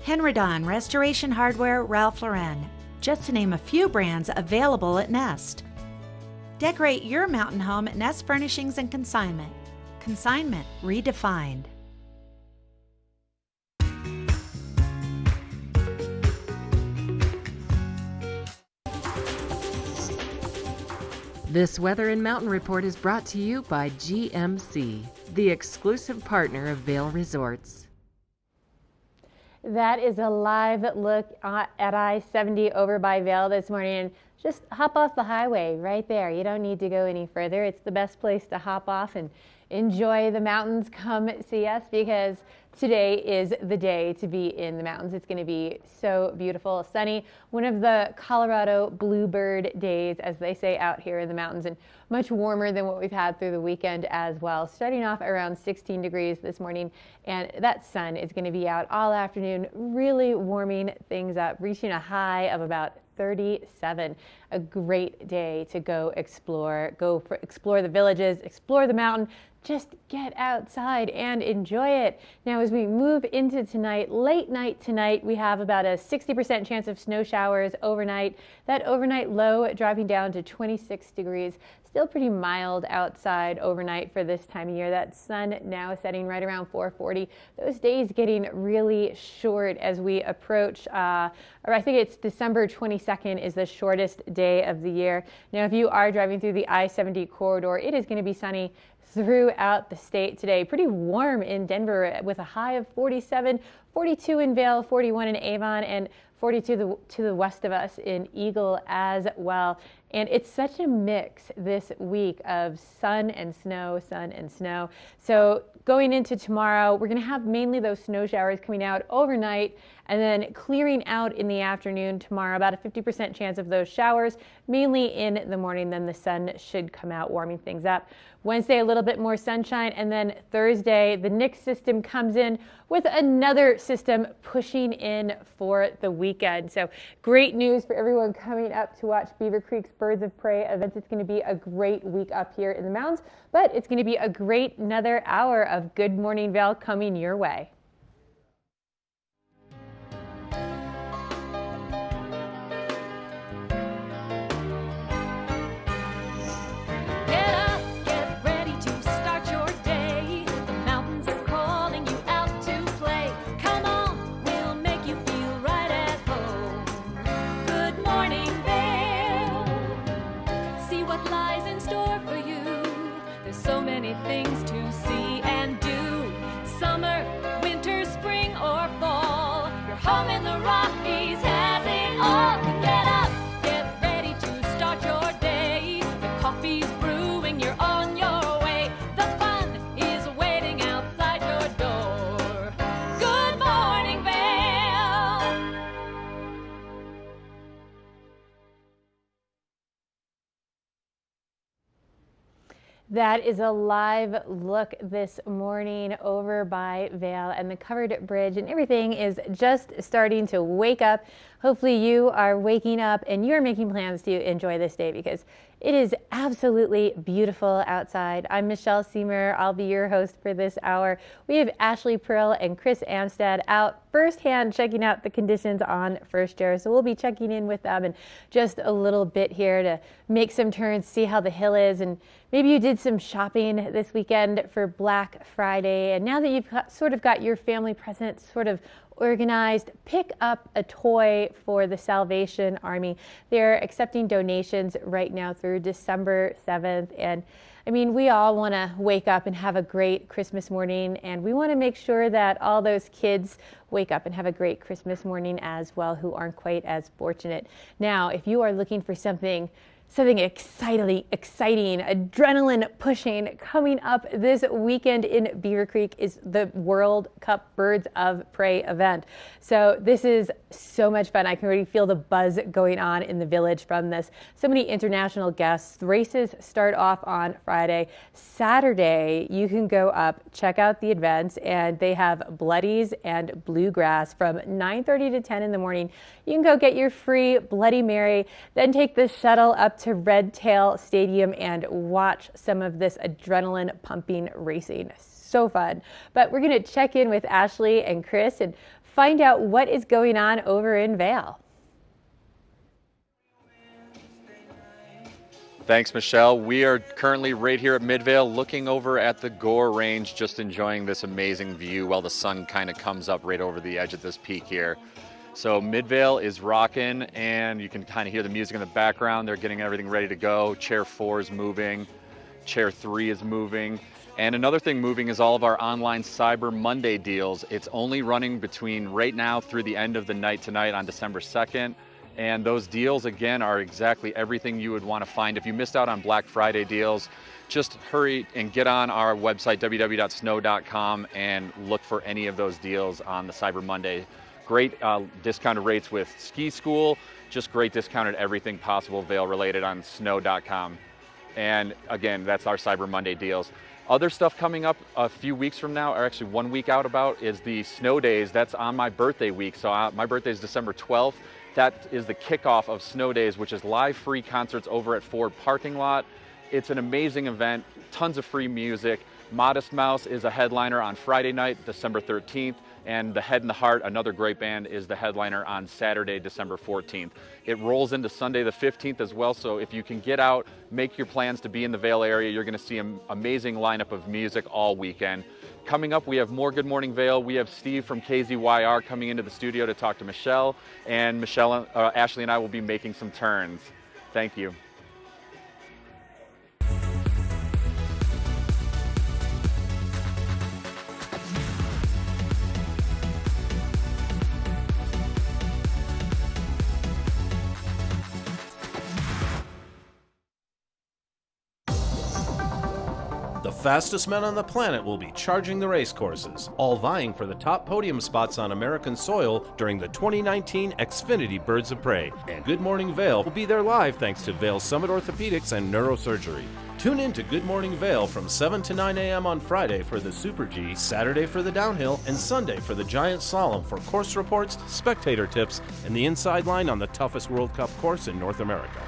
Henredon, Restoration Hardware, Ralph Lauren, just to name a few brands available at Nest. Decorate your mountain home at Nest Furnishings and Consignment. Consignment redefined. This Weather and Mountain Report is brought to you by GMC, the exclusive partner of Vail Resorts. That is a live look at I-70 over by Vail this morning. Just hop off the highway right there. You don't need to go any further. It's the best place to hop off and enjoy the mountains. Come see us because today is the day to be in the mountains. It's going to be so beautiful, sunny, one of the Colorado bluebird days, as they say out here in the mountains, and much warmer than what we've had through the weekend as well. Starting off around 16 degrees this morning, and that sun is going to be out all afternoon, really warming things up, reaching a high of about 37. A great day to go explore. Explore the villages, explore the mountain. Just get outside and enjoy it. Now, as we move into tonight, late night tonight, we have about a 60% chance of snow showers overnight. That overnight low dropping down to 26 degrees. Still pretty mild outside overnight for this time of year. That sun now setting right around 4:40. Those days getting really short as we approach, or I think it's December 22nd is the shortest day of the year. Now, if you are driving through the I-70 corridor, it is going to be sunny throughout the state today. Pretty warm in Denver with a high of 47, 42 in Vail, 41 in Avon, and 42 to the west of us in Eagle as well. And it's such a mix this week of sun and snow, sun and snow. So going into tomorrow, we're going to have mainly those snow showers coming out overnight and then clearing out in the afternoon tomorrow. About a 50% chance of those showers mainly in the morning. Then the sun should come out, warming things up. Wednesday, a little bit more sunshine, and then Thursday, the next system comes in with another system pushing in for the weekend. So great news for everyone coming up to watch Beaver Creek's Birds of Prey events. It's going to be a great week up here in the mountains, but it's going to be a great another hour of Good Morning Vail coming your way. Things to see and do. Summer, winter, spring, or fall. Your home in the Rockies has it all. So get up, get ready to start your day. The coffee's brewing, you're on your way. The fun is waiting outside your door. Good morning, Vail. That is a live look this morning over by Vail and the covered bridge, and everything is just starting to wake up. Hopefully you are waking up and you're making plans to enjoy this day because it is absolutely beautiful outside. I'm Michelle Seymour. I'll be your host for this hour. We have Ashley Pearl and Chris Amstad out firsthand checking out the conditions on First Chair. So we'll be checking in with them in just a little bit here to make some turns, see how the hill is, and maybe you did some shopping this weekend for Black Friday. And now that you've sort of got your family present sort of organized, pick up a toy for the Salvation Army. They're accepting donations right now through December 7th. And I mean, we all want to wake up and have a great Christmas morning, and we want to make sure that all those kids wake up and have a great Christmas morning as well who aren't quite as fortunate. Now, if you are looking for something exciting, adrenaline pushing coming up this weekend in Beaver Creek is the World Cup Birds of Prey event. So this is so much fun. I can already feel the buzz going on in the village from this. So many international guests. The races start off on Friday. Saturday, you can go up, check out the events, and they have Bloodies and Bluegrass from 9:30 to 10 in the morning. You can go get your free Bloody Mary, then take the shuttle up to Red Tail Stadium and watch some of this adrenaline pumping racing. So fun. But we're going to check in with Ashley and Chris and find out what is going on over in Vail. Thanks, Michelle. We are currently right here at Midvale looking over at the Gore Range, just enjoying this amazing view while the sun kind of comes up right over the edge of this peak here. So Midvale is rocking, and you can kind of hear the music in the background. They're getting everything ready to go. Chair 4 is moving. Chair 3 is moving. And another thing moving is all of our online Cyber Monday deals. It's only running between right now through the end of the night tonight on December 2nd. And those deals, again, are exactly everything you would want to find. If you missed out on Black Friday deals, just hurry and get on our website, www.snow.com, and look for any of those deals on the Cyber Monday. Great discounted rates with ski school, just great discounted everything possible Vail related on snow.com. And again, that's our Cyber Monday deals. Other stuff coming up a few weeks from now, or actually 1 week out about, is the Snow Days. That's on my birthday week. So my birthday is December 12th. That is the kickoff of Snow Days, which is live free concerts over at Ford parking lot. It's an amazing event, tons of free music. Modest Mouse is a headliner on Friday night, December 13th. And The Head and the Heart, another great band, is the headliner on Saturday, December 14th. It rolls into Sunday the 15th as well, so if you can get out, make your plans to be in the Vail area, you're going to see an amazing lineup of music all weekend. Coming up, we have more Good Morning Vail. We have Steve from KZYR coming into the studio to talk to Michelle, and Ashley and I will be making some turns. Thank you. fastest men on the planet will be charging the race courses, all vying for the top podium spots on American soil during the 2019 Xfinity Birds of Prey. And Good Morning Vail will be there live thanks to Vail Summit Orthopedics and Neurosurgery. Tune in to Good Morning Vail from 7 to 9 a.m. on Friday for the Super G, Saturday for the Downhill, and Sunday for the Giant Slalom for course reports, spectator tips, and the inside line on the toughest World Cup course in North America.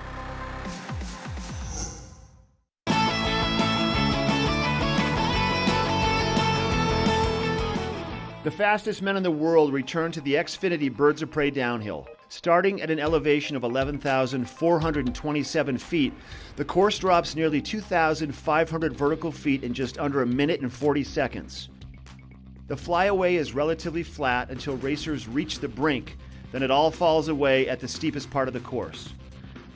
The fastest men in the world return to the Xfinity Birds of Prey Downhill. Starting at an elevation of 11,427 feet, the course drops nearly 2,500 vertical feet in just under a minute and 40 seconds. The flyaway is relatively flat until racers reach the brink, then it all falls away at the steepest part of the course.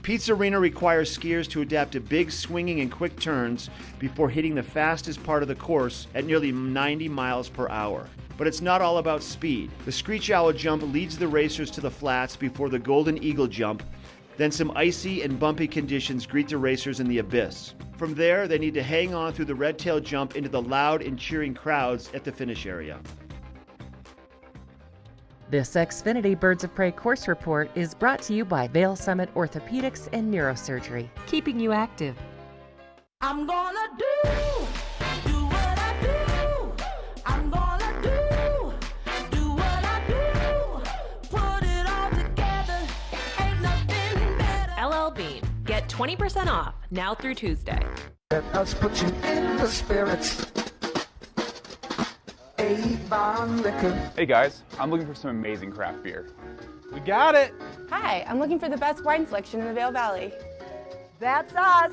Pete's Arena requires skiers to adapt to big swinging and quick turns before hitting the fastest part of the course at nearly 90 miles per hour. But it's not all about speed. The Screech Owl jump leads the racers to the flats before the Golden Eagle jump. Then some icy and bumpy conditions greet the racers in the abyss. From there, they need to hang on through the red tail jump into the loud and cheering crowds at the finish area. This Xfinity Birds of Prey course report is brought to you by Vail Summit Orthopedics and Neurosurgery, keeping you active. I'm gonna do what I do. I'm gonna do what I do. Put it all together, ain't nothing better. LL Bean. Get 20% off now through Tuesday. Let us put you in the spirits. Avon Liquor. Hey guys, I'm looking for some amazing craft beer. We got it. Hi, I'm looking for the best wine selection in the Vail Valley. That's us.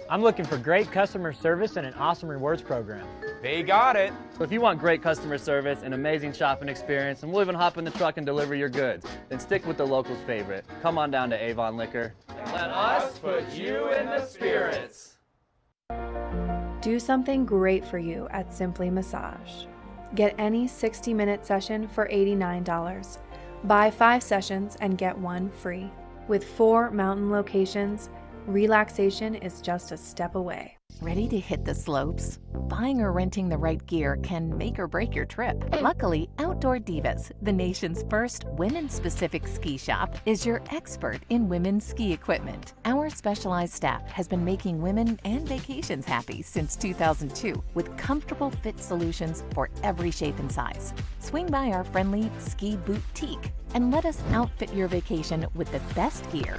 I'm looking for great customer service and an awesome rewards program. They got it. So if you want great customer service, an amazing shopping experience, and we'll even hop in the truck and deliver your goods, then stick with the locals' favorite. Come on down to Avon Liquor. Let us put you in the spirits. Do something great for you at Simply Massage. Get any 60-minute session for $89. Buy 5 sessions and get 1 free. With 4 mountain locations, relaxation is just a step away. Ready to hit the slopes? Buying or renting the right gear can make or break your trip. Luckily, Outdoor Divas, the nation's first women-specific ski shop, is your expert in women's ski equipment. Our specialized staff has been making women and vacations happy since 2002 with comfortable fit solutions for every shape and size. Swing by our friendly ski boutique and let us outfit your vacation with the best gear,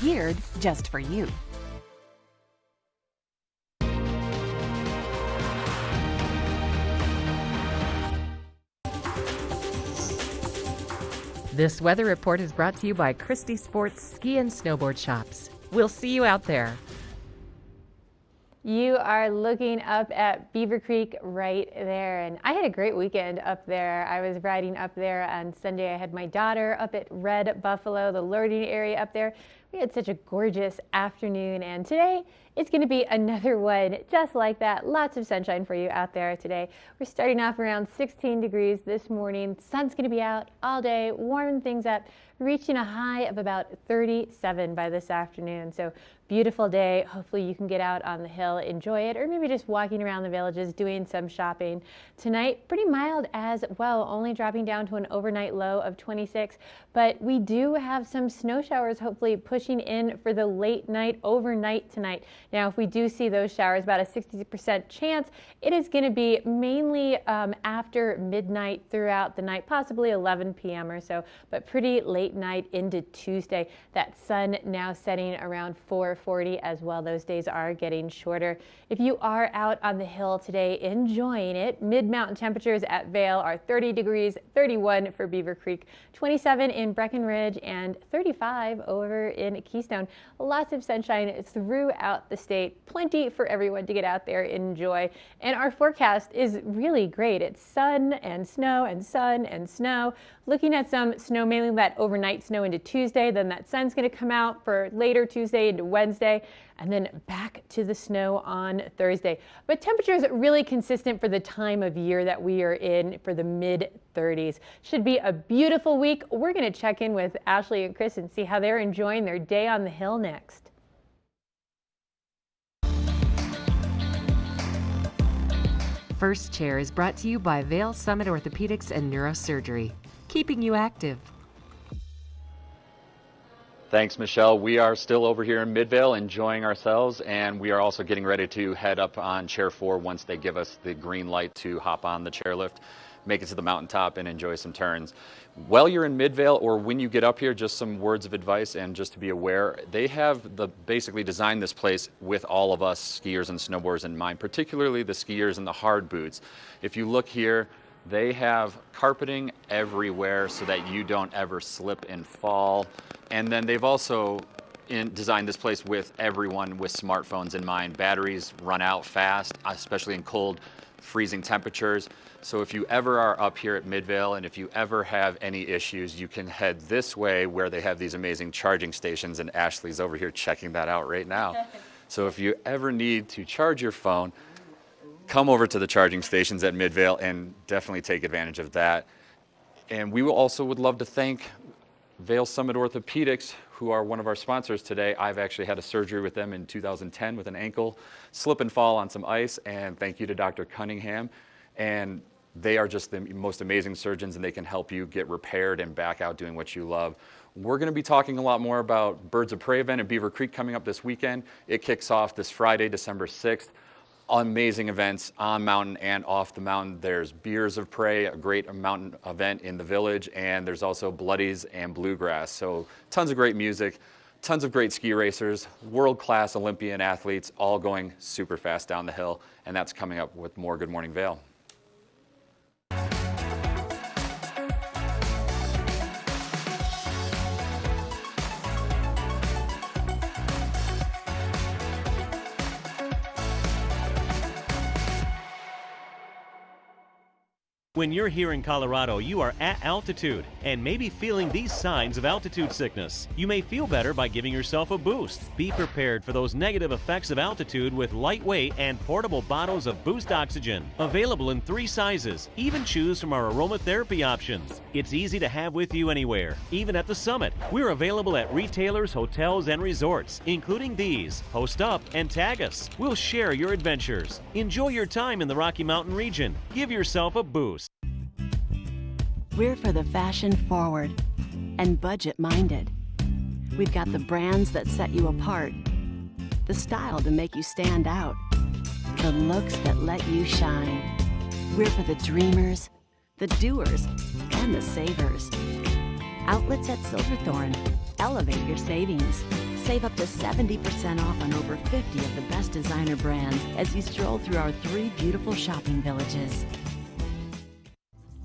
geared just for you. This weather report is brought to you by Christie Sports Ski and Snowboard Shops. We'll see you out there. You are looking up at Beaver Creek right there, and I had a great weekend up there. I was riding up there on Sunday. I had my daughter up at Red Buffalo, the loading area up there. We had such a gorgeous afternoon, and today it's going to be another one just like that. Lots of sunshine for you out there today. We're starting off around 16 degrees this morning. The sun's going to be out all day, warming things up, reaching a high of about 37 by this afternoon. So beautiful day. Hopefully you can get out on the hill, enjoy it, or maybe just walking around the villages, doing some shopping. Tonight, pretty mild as well, only dropping down to an overnight low of 26. But we do have some snow showers hopefully pushing in for the late night, overnight tonight. Now, if we do see those showers, about a 60% chance, it is going to be mainly after midnight throughout the night, possibly 11 p.m. or so, but pretty late night into Tuesday. That sun now setting around 4:40 as well. Those days are getting shorter. If you are out on the hill today enjoying it, mid-mountain temperatures at Vail are 30 degrees, 31 for Beaver Creek, 27 in Breckenridge, and 35 over in Keystone. Lots of sunshine throughout the state. Plenty for everyone to get out there and enjoy. And our forecast is really great. It's sun and snow and sun and snow. Looking at some snow, mainly that overnight snow into Tuesday. Then that sun's going to come out for later Tuesday into Wednesday, and then back to the snow on Thursday. But temperatures really consistent for the time of year that we are in, for the mid-30s. Should be a beautiful week. We're going to check in with Ashley and Chris and see how they're enjoying their day on the hill next. First Chair is brought to you by Vail Summit Orthopedics and Neurosurgery, keeping you active. Thanks, Michelle. We are still over here in Midvale enjoying ourselves, and we are also getting ready to head up on Chair 4 once they give us the green light to hop on the chairlift, make it to the mountaintop, and enjoy some turns. While you're in Midvale or when you get up here, just some words of advice and just to be aware, they have basically designed this place with all of us skiers and snowboarders in mind, particularly the skiers in the hard boots. If you look here, they have carpeting everywhere so that you don't ever slip and fall. And then they've also designed this place with everyone with smartphones in mind. Batteries run out fast, especially in cold, freezing temperatures. So if you ever are up here at Midvale and if you ever have any issues, you can head this way where they have these amazing charging stations, and Ashley's over here checking that out right now. So if you ever need to charge your phone, come over to the charging stations at Midvale and definitely take advantage of that. And we also would love to thank Vail Summit Orthopedics, who are one of our sponsors today. I've actually had a surgery with them in 2010 with an ankle slip and fall on some ice, and thank you to Dr. Cunningham. And they are just the most amazing surgeons, and they can help you get repaired and back out doing what you love. We're going to be talking a lot more about Birds of Prey event at Beaver Creek coming up this weekend. It kicks off this Friday, December 6th. Amazing events on mountain and off the mountain. There's Beers of Prey, a great mountain event in the village, and there's also Bloodies and Bluegrass. So tons of great music, tons of great ski racers, world-class Olympian athletes, all going super fast down the hill, and that's coming up with more Good Morning Vail. When you're here in Colorado, you are at altitude and maybe feeling these signs of altitude sickness. You may feel better by giving yourself a boost. Be prepared for those negative effects of altitude with lightweight and portable bottles of Boost Oxygen. Available in 3 sizes. Even choose from our aromatherapy options. It's easy to have with you anywhere, even at the summit. We're available at retailers, hotels, and resorts, including these. Post up and tag us. We'll share your adventures. Enjoy your time in the Rocky Mountain region. Give yourself a boost. We're for the fashion forward and budget minded. We've got the brands that set you apart, the style to make you stand out, the looks that let you shine. We're for the dreamers, the doers, and the savers. Outlets at Silverthorne. Elevate your savings. Save up to 70% off on over 50 of the best designer brands as you stroll through our 3 beautiful shopping villages.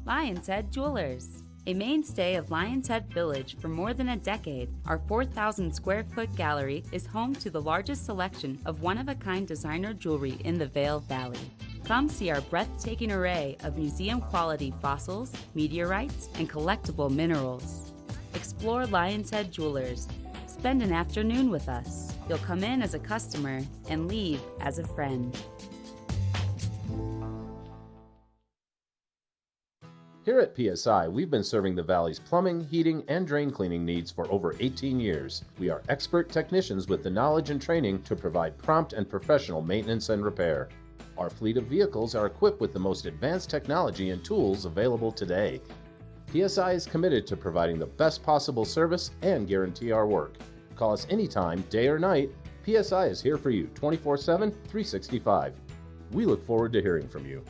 Lion's Head Jewelers. A mainstay of Lion's Head Village for more than a decade, our 4,000 square foot gallery is home to the largest selection of one-of-a-kind designer jewelry in the Vail Valley. Come see our breathtaking array of museum-quality fossils, meteorites, and collectible minerals. Explore Lion's Head Jewelers. Spend an afternoon with us. You'll come in as a customer and leave as a friend. Here at PSI, we've been serving the Valley's plumbing, heating, and drain cleaning needs for over 18 years. We are expert technicians with the knowledge and training to provide prompt and professional maintenance and repair. Our fleet of vehicles are equipped with the most advanced technology and tools available today. PSI is committed to providing the best possible service and guarantee our work. Call us anytime, day or night. PSI is here for you 24/7, 365. We look forward to hearing from you.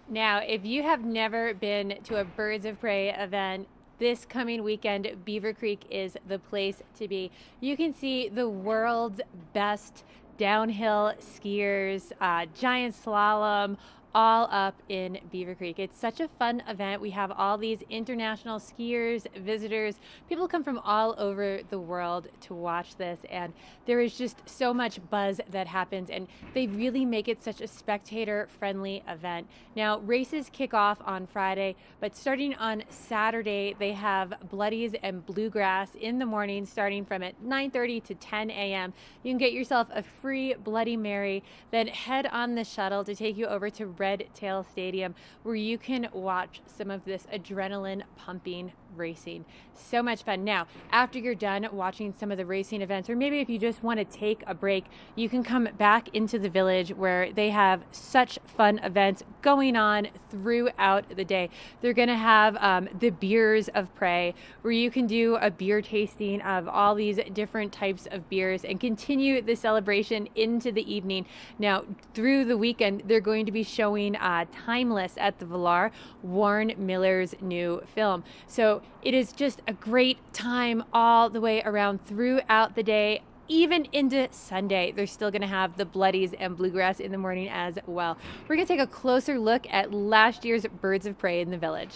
Now, if you have never been to a Birds of Prey event, this coming weekend, Beaver Creek is the place to be. You can see the world's best downhill skiers, giant slalom, all up in Beaver Creek. It's such a fun event. We have all these international skiers, visitors, people come from all over the world to watch this, and there is just so much buzz that happens, and they really make it such a spectator-friendly event. Now, races kick off on Friday, but starting on Saturday, they have Bloodies and Bluegrass in the morning, starting from at 9:30 to 10 a.m. You can get yourself a free Bloody Mary, then head on the shuttle to take you over to Red Tail Stadium, where you can watch some of this adrenaline pumping racing. So much fun. Now, after you're done watching some of the racing events, or maybe if you just want to take a break, you can come back into the village where they have such fun events going on throughout the day. They're going to have the Beers of Prey, where you can do a beer tasting of all these different types of beers and continue the celebration into the evening. Now, through the weekend, they're going to be showing Timeless at the Villar, Warren Miller's new film. So it is just a great time all the way around throughout the day. Even into Sunday, they're still going to have the Bloodies and Bluegrass in the morning as well. We're going to take a closer look at last year's Birds of Prey in the village.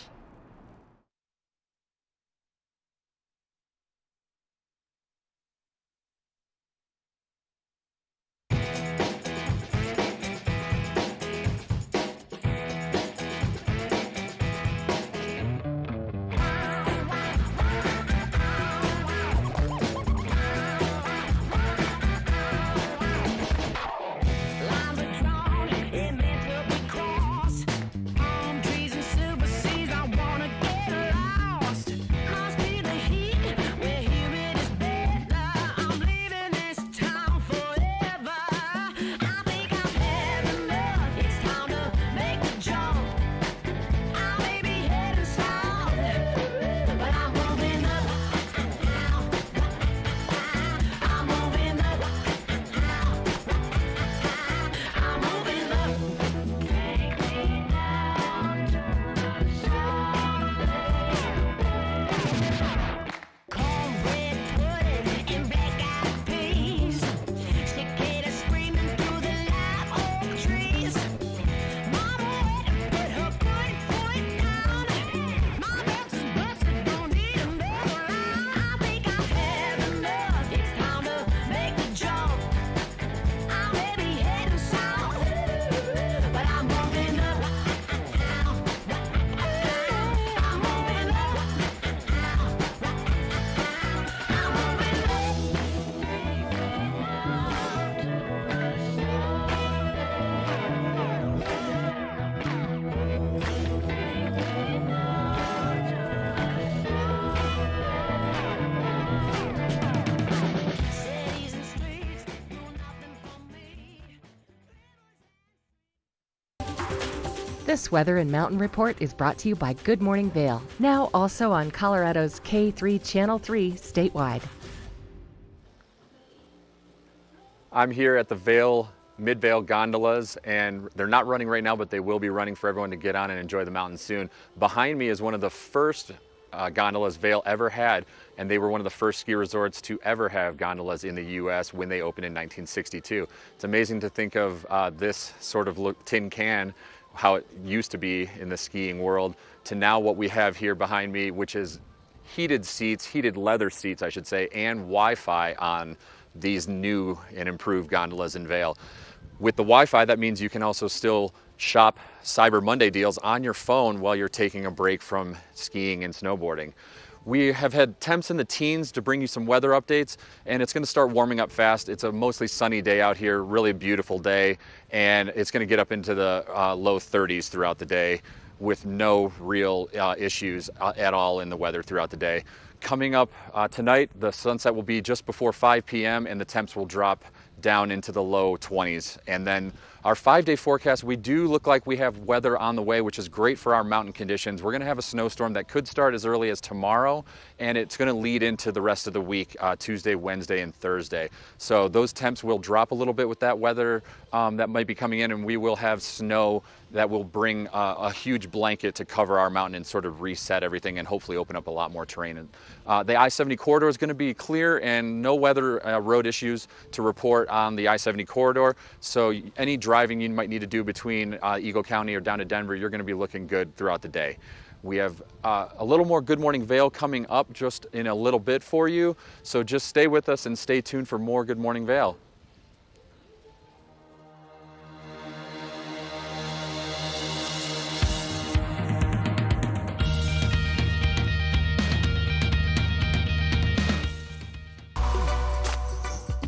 This Weather and Mountain Report is brought to you by Good Morning Vail, now also on Colorado's K3 Channel 3 statewide. I'm here at the Vail, Mid-Vail gondolas, and they're not running right now, but they will be running for everyone to get on and enjoy the mountains soon. Behind me is one of the first gondolas Vail ever had, and they were one of the first ski resorts to ever have gondolas in the U.S. when they opened in 1962. It's amazing to think of this sort of tin can, how it used to be in the skiing world, to now what we have here behind me, which is heated seats, heated leather seats, I should say, and Wi-Fi on these new and improved gondolas in Vail. With the Wi-Fi, that means you can also still shop Cyber Monday deals on your phone while you're taking a break from skiing and snowboarding. We have had temps in the teens to bring you some weather updates, and it's going to start warming up fast. It's a mostly sunny day out here, really beautiful day, and it's going to get up into the low 30s throughout the day with no real issues at all in the weather throughout the day. Coming up tonight, the sunset will be just before 5 p.m. and the temps will drop down into the low 20s. And then our 5-day forecast, we do look like we have weather on the way, which is great for our mountain conditions. We're going to have a snowstorm that could start as early as tomorrow, and it's going to lead into the rest of the week, Tuesday, Wednesday, and Thursday. So those temps will drop a little bit with that weather that might be coming in, and we will have snow that will bring a huge blanket to cover our mountain and sort of reset everything and hopefully open up a lot more terrain. And, the I-70 corridor is going to be clear and no weather road issues to report on the I-70 corridor. So any driving you might need to do between Eagle County or down to Denver, you're going to be looking good throughout the day. We have a little more Good Morning Vail coming up just in a little bit for you. So just stay with us and stay tuned for more Good Morning Vail.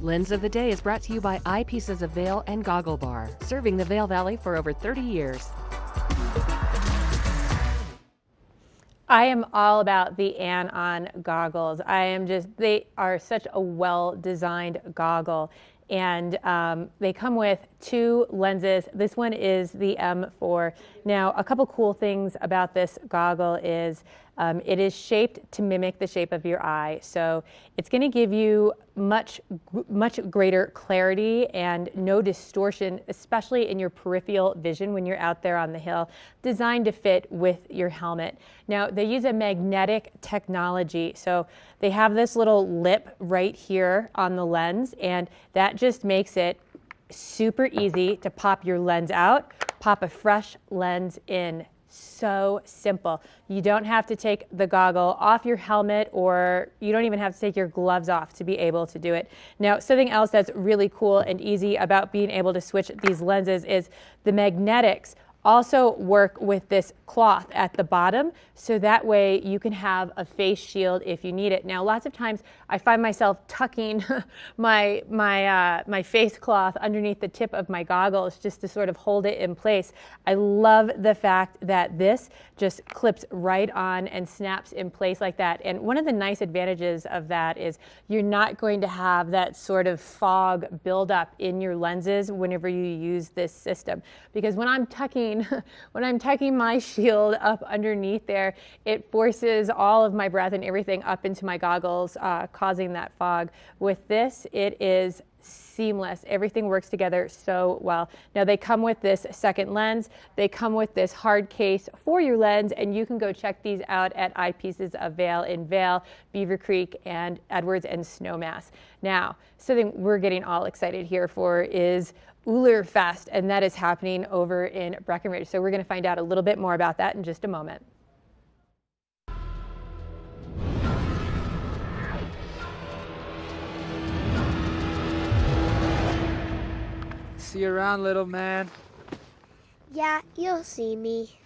Lens of the Day is brought to you by Eyepieces of Vail and Goggle Bar, serving the Vail Valley for over 30 years. I am all about the Anon goggles. They are such a well-designed goggle. And they come with 2 lenses. This one is the M4. Now, a couple cool things about this goggle is it is shaped to mimic the shape of your eye. So it's going to give you much greater clarity and no distortion, especially in your peripheral vision when you're out there on the hill, designed to fit with your helmet. Now, they use a magnetic technology. So they have this little lip right here on the lens, and that just makes it super easy to pop your lens out, pop a fresh lens in. So simple. You don't have to take the goggle off your helmet, or you don't even have to take your gloves off to be able to do it. Now, something else that's really cool and easy about being able to switch these lenses is the magnetics also work with this cloth at the bottom, so that way you can have a face shield if you need it. Now, lots of times I find myself tucking my face cloth underneath the tip of my goggles just to sort of hold it in place. I love the fact that this just clips right on and snaps in place like that. And one of the nice advantages of that is you're not going to have that sort of fog buildup in your lenses whenever you use this system. Because when I'm tucking my shield up underneath there, it forces all of my breath and everything up into my goggles, causing that fog. With this, it is seamless. Everything works together so well. Now, they come with this second lens. They come with this hard case for your lens, and you can go check these out at Eyepieces of Vail in Vail, Beaver Creek, and Edwards and Snowmass. Now, something we're getting all excited here for is Uller Fest, and that is happening over in Breckenridge. So we're going to find out a little bit more about that in just a moment. See you around, little man. Yeah, you'll see me.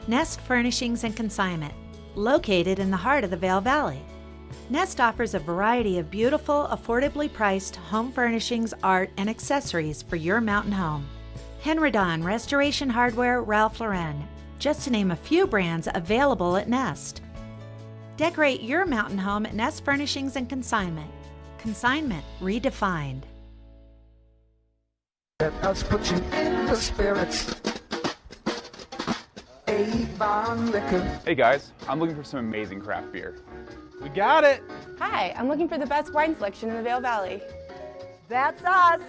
Nest Furnishings and Consignment, located in the heart of the Vail Valley. Nest offers a variety of beautiful, affordably priced home furnishings, art, and accessories for your mountain home. Henredon, Restoration Hardware, Ralph Lauren, just to name a few brands available at Nest. Decorate your mountain home at Nest Furnishings and Consignment. Consignment redefined. Let us put you in the spirits. Avon Liquor. Hey guys, I'm looking for some amazing craft beer. We got it. Hi, I'm looking for the best wine selection in the Vail Valley. That's us.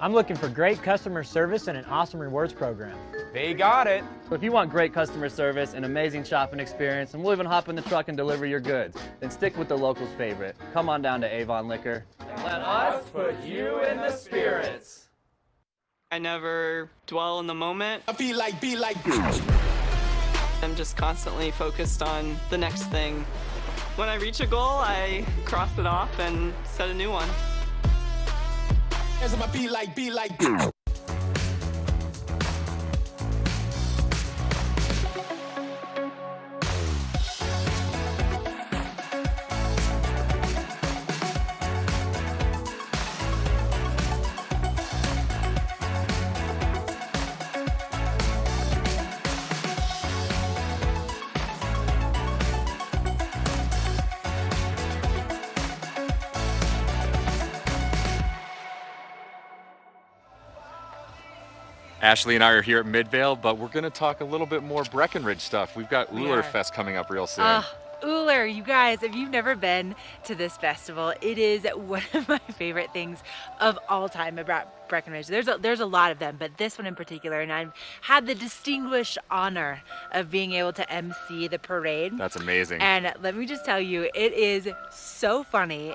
I'm looking for great customer service and an awesome rewards program. They got it. So if you want great customer service, an amazing shopping experience, and we'll even hop in the truck and deliver your goods, then stick with the locals' favorite. Come on down to Avon Liquor. And let us put you in the spirits. I never dwell in the moment. I be like. I'm just constantly focused on the next thing. When I reach a goal, I cross it off and set a new one. As I be like. Ashley and I are here at Midvale, but we're going to talk a little bit more Breckenridge stuff. We've got Uller Fest coming up real soon. Uller, you guys, if you've never been to this festival, it is one of my favorite things of all time about Breckenridge. There's a lot of them, but this one in particular, and I've had the distinguished honor of being able to MC the parade. That's amazing. And let me just tell you, it is so funny.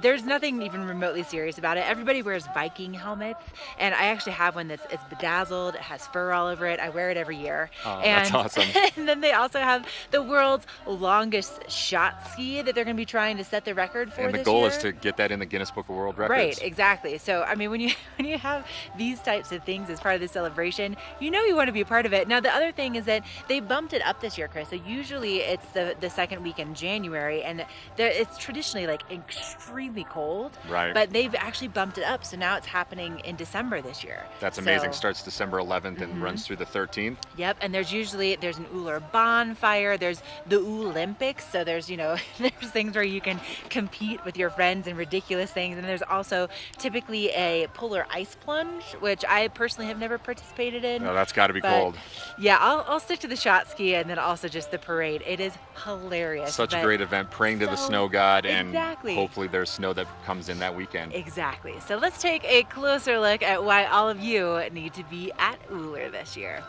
There's nothing even remotely serious about it. Everybody wears Viking helmets, and I actually have one it's bedazzled. It has fur all over it. I wear it every year. Oh, that's awesome. And then they also have the world's longest shot ski that they're going to be trying to set the record for this year. And the goal is to get that in the Guinness Book of World Records. Right, exactly. So I mean, when you you have these types of things as part of the celebration, you know you want to be a part of it. Now, the other thing is that they bumped it up this year, Chris. So usually it's the second week in January, and it's traditionally like extremely cold. Right. But they've actually bumped it up, so now it's happening in December this year. That's amazing. So, Starts December 11th and runs through the 13th. Yep, and there's an Uller bonfire. There's the Olympics, so there's there's things where you can compete with your friends in ridiculous things, and there's also typically a polar ice plunge, which I personally have never participated in. Oh, that's got to be cold. Yeah, I'll stick to the shot ski and then also just the parade. It is hilarious. Such a great event, praying to the snow god, and exactly. hopefully there's snow that comes in that weekend. Exactly. So let's take a closer look at why all of you need to be at Uller this year.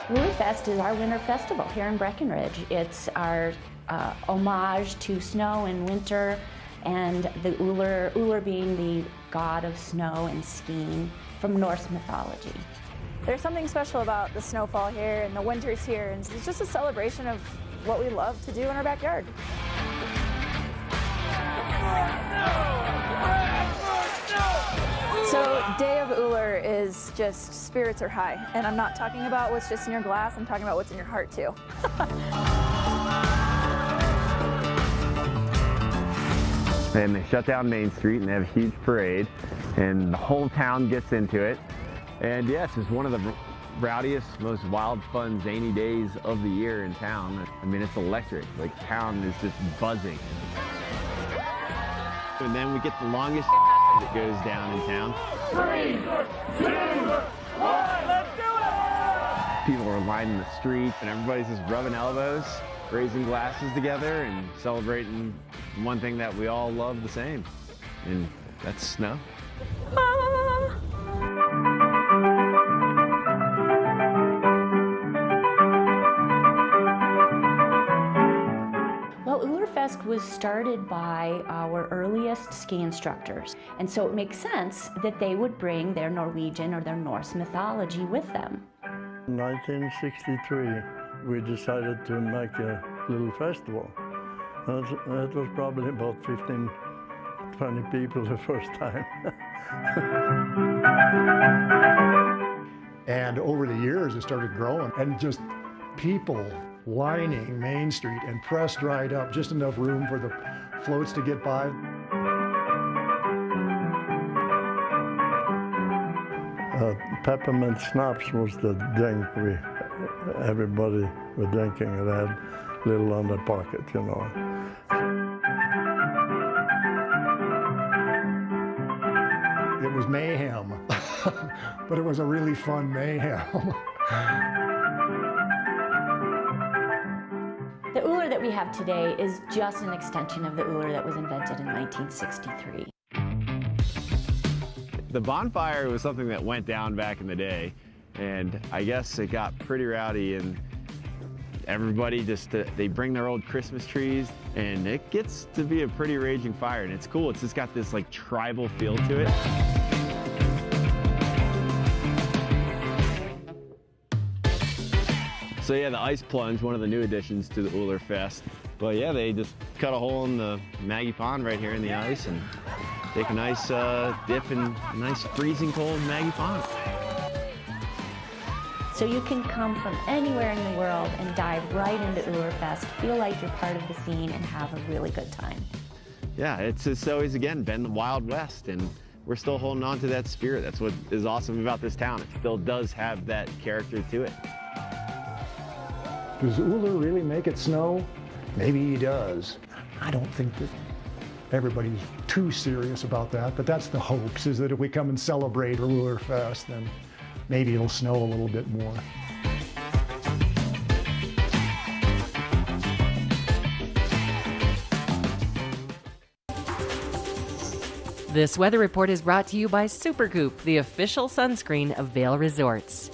Uller Fest is our winter festival here in Breckenridge. It's our homage to snow and winter, and the Uller being the god of snow and skiing from Norse mythology. There's something special about the snowfall here and the winters here, and it's just a celebration of what we love to do in our backyard. So Day of Uller is just spirits are high, and I'm not talking about what's just in your glass, I'm talking about what's in your heart too. And they shut down Main Street and they have a huge parade, and the whole town gets into it. And yes, it's one of the rowdiest, most wild, fun, zany days of the year in town. I mean, it's electric. Like, town is just buzzing. And then we get the longest that goes down in town. 3, 2, 1, let's do it! People are lining the street, and everybody's just rubbing elbows, raising glasses together, and celebrating one thing that we all love the same, and that's snow. Well, Ullerfest was started by our earliest ski instructors, and so it makes sense that they would bring their Norwegian or their Norse mythology with them. In 1963, we decided to make a little festival. It was probably about 15, 20 people the first time. And over the years, it started growing, and just people lining Main Street and pressed right up, just enough room for the floats to get by. Peppermint schnapps was the drink everybody was drinking. It had little on the pocket, you know. It was mayhem, but it was a really fun mayhem. The Uller that we have today is just an extension of the Uller that was invented in 1963. The bonfire was something that went down back in the day, and I guess it got pretty rowdy, and everybody just, they bring their old Christmas trees, and it gets to be a pretty raging fire, and it's cool. It's just got this like tribal feel to it. So yeah, the ice plunge, one of the new additions to the Uller Fest. But yeah, they just cut a hole in the Maggie Pond right here in the ice and take a nice dip in a nice freezing cold Maggie Pond. So you can come from anywhere in the world and dive right into Ullerfest, feel like you're part of the scene, and have a really good time. Yeah, it's always, again, been the Wild West, and we're still holding on to that spirit. That's what is awesome about this town. It still does have that character to it. Does Uller really make it snow? Maybe he does. I don't think that everybody's too serious about that, but that's the hopes, is that if we come and celebrate Uller Fest, then maybe it'll snow a little bit more. This weather report is brought to you by Supergoop, the official sunscreen of Vail Resorts.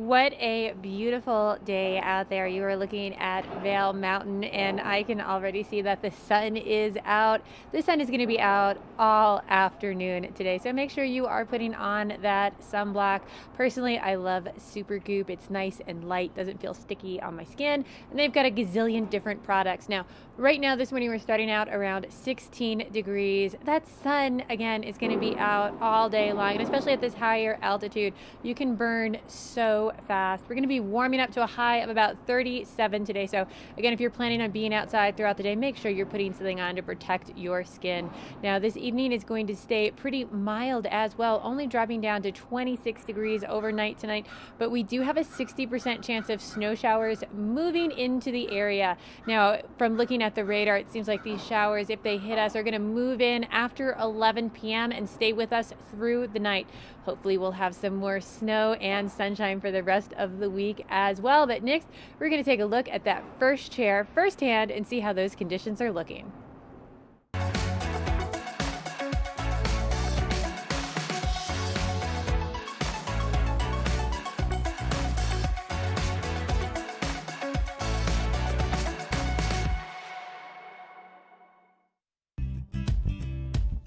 What a beautiful day out there. You are looking at Vail Mountain, and I can already see that the sun is out. The sun is going to be out all afternoon today, so make sure you are putting on that sunblock. Personally, I love Super Goop. It's nice and light, doesn't feel sticky on my skin, and they've got a gazillion different products. Now, right now this morning we're starting out around 16 degrees. That sun, again, is going to be out all day long, and especially at this higher altitude, you can burn so fast. We're going to be warming up to a high of about 37 today. So again, if you're planning on being outside throughout the day, make sure you're putting something on to protect your skin. Now, this evening is going to stay pretty mild as well, only dropping down to 26 degrees overnight tonight, but we do have a 60% chance of snow showers moving into the area. Now, from looking at the radar, it seems like these showers, if they hit us, are going to move in after 11 p.m. and stay with us through the night. Hopefully we'll have some more snow and sunshine for the rest of the week as well. But next, we're going to take a look at that first chair firsthand and see how those conditions are looking.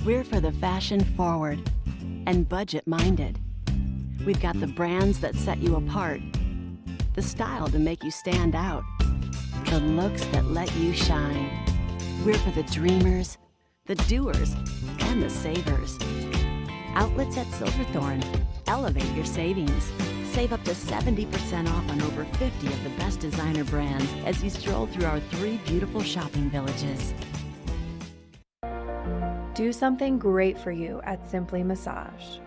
We're for the fashion forward and budget minded. We've got the brands that set you apart, the style to make you stand out, the looks that let you shine. We're for the dreamers, the doers, and the savers. Outlets at Silverthorne. Elevate your savings. Save up to 70% off on over 50 of the best designer brands as you stroll through our 3 beautiful shopping villages. Do something great for you at Simply Massage.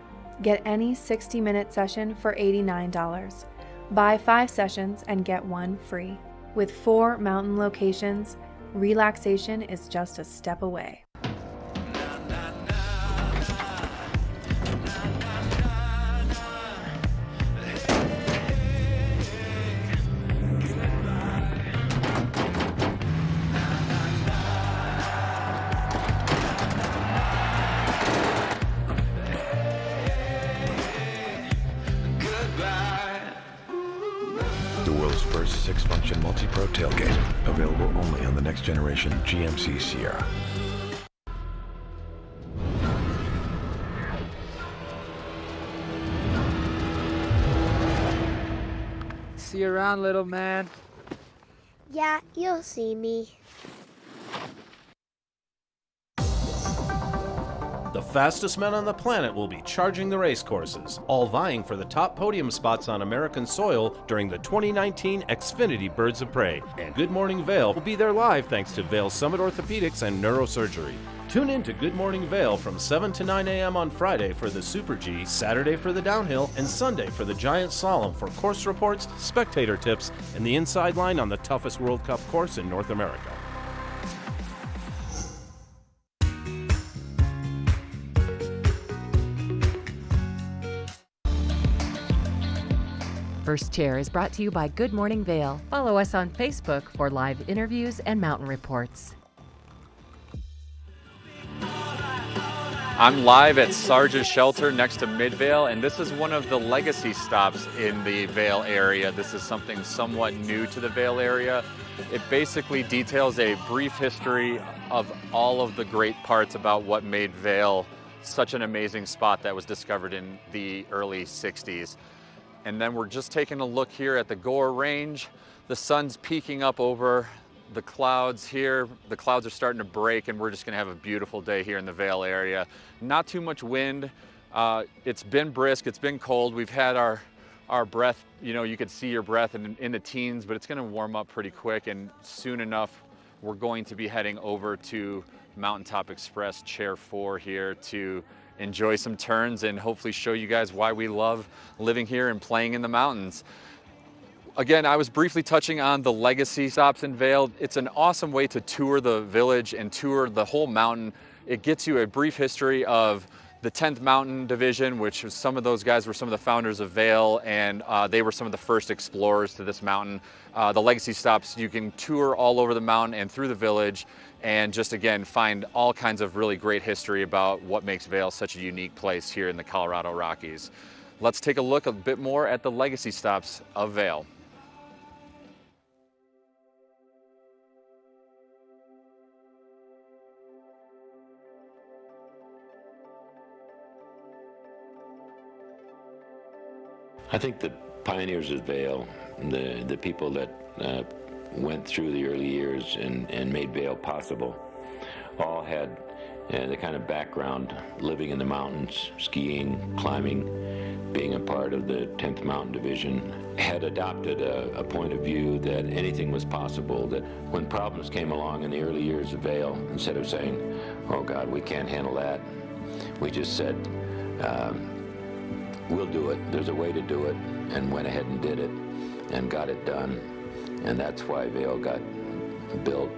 Get any 60-minute session for $89. Buy 5 sessions and get 1 free. With 4 mountain locations, relaxation is just a step away. The world's first 6-function multi-pro tailgate, available only on the next generation GMC Sierra. See you around, little man. Yeah, you'll see me. The fastest men on the planet will be charging the race courses, all vying for the top podium spots on American soil during the 2019 Xfinity Birds of Prey. And Good Morning Vail will be there live thanks to Vail Summit Orthopedics and Neurosurgery. Tune in to Good Morning Vail from 7 to 9 a.m. on Friday for the Super G, Saturday for the Downhill, and Sunday for the Giant Slalom for course reports, spectator tips, and the inside line on the toughest World Cup course in North America. First Chair is brought to you by Good Morning Vail. Follow us on Facebook for live interviews and mountain reports. I'm live at Sarge's Shelter next to Midvale, and this is one of the legacy stops in the Vail area. This is something somewhat new to the Vail area. It basically details a brief history of all of the great parts about what made Vail such an amazing spot that was discovered in the early 60s. And then we're just taking a look here at the Gore Range. The sun's peeking up over the clouds here. The clouds are starting to break, and we're just gonna have a beautiful day here in the Vail area. Not too much wind. It's been brisk, it's been cold. We've had our breath, you know, you could see your breath in the teens, but it's gonna warm up pretty quick, and soon enough, we're going to be heading over to Mountaintop Express Chair 4 here to enjoy some turns and hopefully show you guys why we love living here and playing in the mountains. Again, I was briefly touching on the legacy stops in Vail. It's an awesome way to tour the village and tour the whole mountain. It gets you a brief history of the 10th Mountain Division, which was, some of those guys were some of the founders of Vail, and they were some of the first explorers to this mountain. The legacy stops, you can tour all over the mountain and through the village, and just again find all kinds of really great history about what makes Vail such a unique place here in the Colorado Rockies. let's take a look a bit more at the legacy stops of Vail. I think the pioneers of Vail, the people that went through the early years and made Vail possible, all had the kind of background living in the mountains, skiing, climbing, being a part of the 10th Mountain Division, had adopted a point of view that anything was possible, that when problems came along in the early years of Vail, instead of saying, oh God, we can't handle that, we just said, we'll do it, there's a way to do it, and went ahead and did it, and got it done. And that's why Vail got built,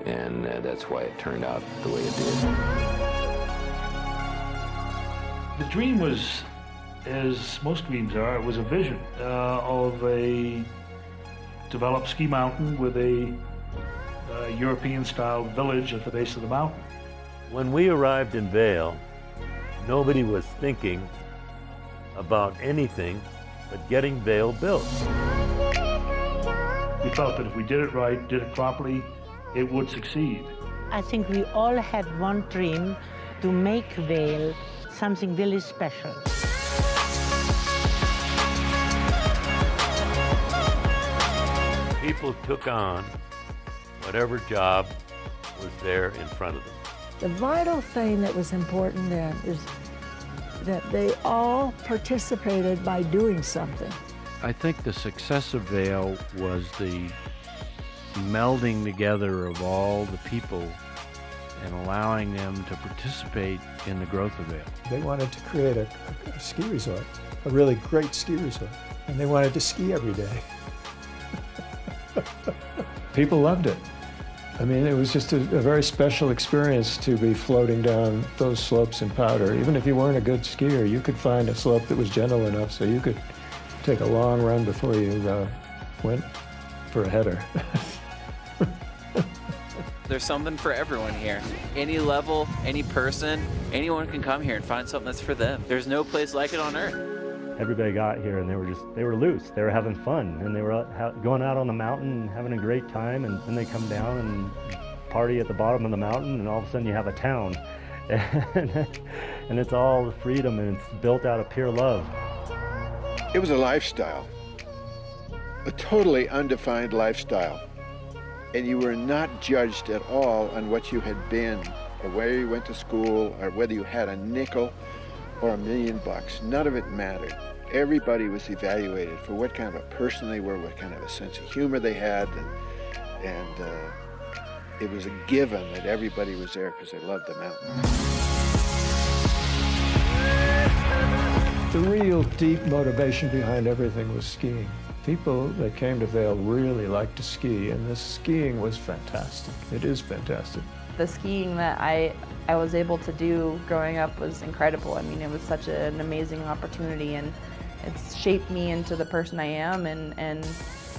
and that's why it turned out the way it did. The dream was, as most dreams are, it was a vision of a developed ski mountain with a European-style village at the base of the mountain. When we arrived in Vail, nobody was thinking about anything but getting Vail built. We felt that if we did it right, did it properly, it would succeed. I think we all had one dream to make Vail something really special. People took on whatever job was there in front of them. The vital thing that was important then is that they all participated by doing something. I think the success of Vail was the melding together of all the people and allowing them to participate in the growth of Vail. They wanted to create a ski resort, a really great ski resort, and they wanted to ski every day. People loved it. I mean, it was just a very special experience to be floating down those slopes in powder. Even if you weren't a good skier, you could find a slope that was gentle enough so you could take a long run before you went for a header. There's something for everyone here. Any level, any person, anyone can come here and find something that's for them. There's no place like it on earth. Everybody got here and they were loose. They were having fun and they were going out on the mountain and having a great time, and then they come down and party at the bottom of the mountain, and all of a sudden you have a town. And it's all freedom, and it's built out of pure love. It was a lifestyle, a totally undefined lifestyle. And you were not judged at all on what you had been, or where you went to school, or whether you had a nickel or $1 million. None of it mattered. Everybody was evaluated for what kind of a person they were, what kind of a sense of humor they had, and it was a given that everybody was there because they loved the mountain. The real deep motivation behind everything was skiing. People that came to Vail really liked to ski, and this skiing was fantastic. It is fantastic. The skiing that I was able to do growing up was incredible. I mean, it was such an amazing opportunity, and it's shaped me into the person I am, and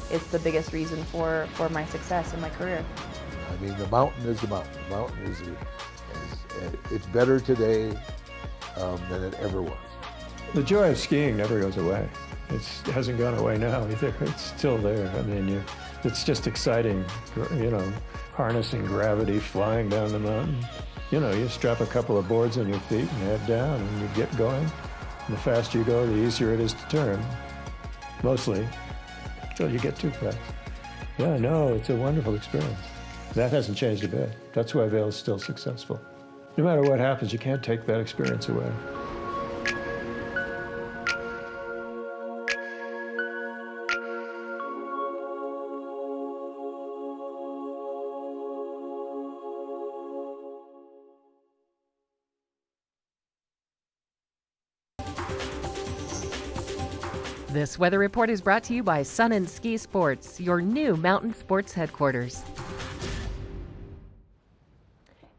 it's the biggest reason for my success in my career. I mean, the mountain is the mountain. The mountain is it's better today than it ever was. The joy of skiing never goes away. It hasn't gone away now either. It's still there. I mean, it's just exciting, you know, harnessing gravity, flying down the mountain. You know, you strap a couple of boards on your feet and head down and you get going. And the faster you go, the easier it is to turn. Mostly, until you get too fast. Yeah, no, it's a wonderful experience. That hasn't changed a bit. That's why Vail is still successful. No matter what happens, you can't take that experience away. This weather report is brought to you by Sun and Ski Sports, your new mountain sports headquarters.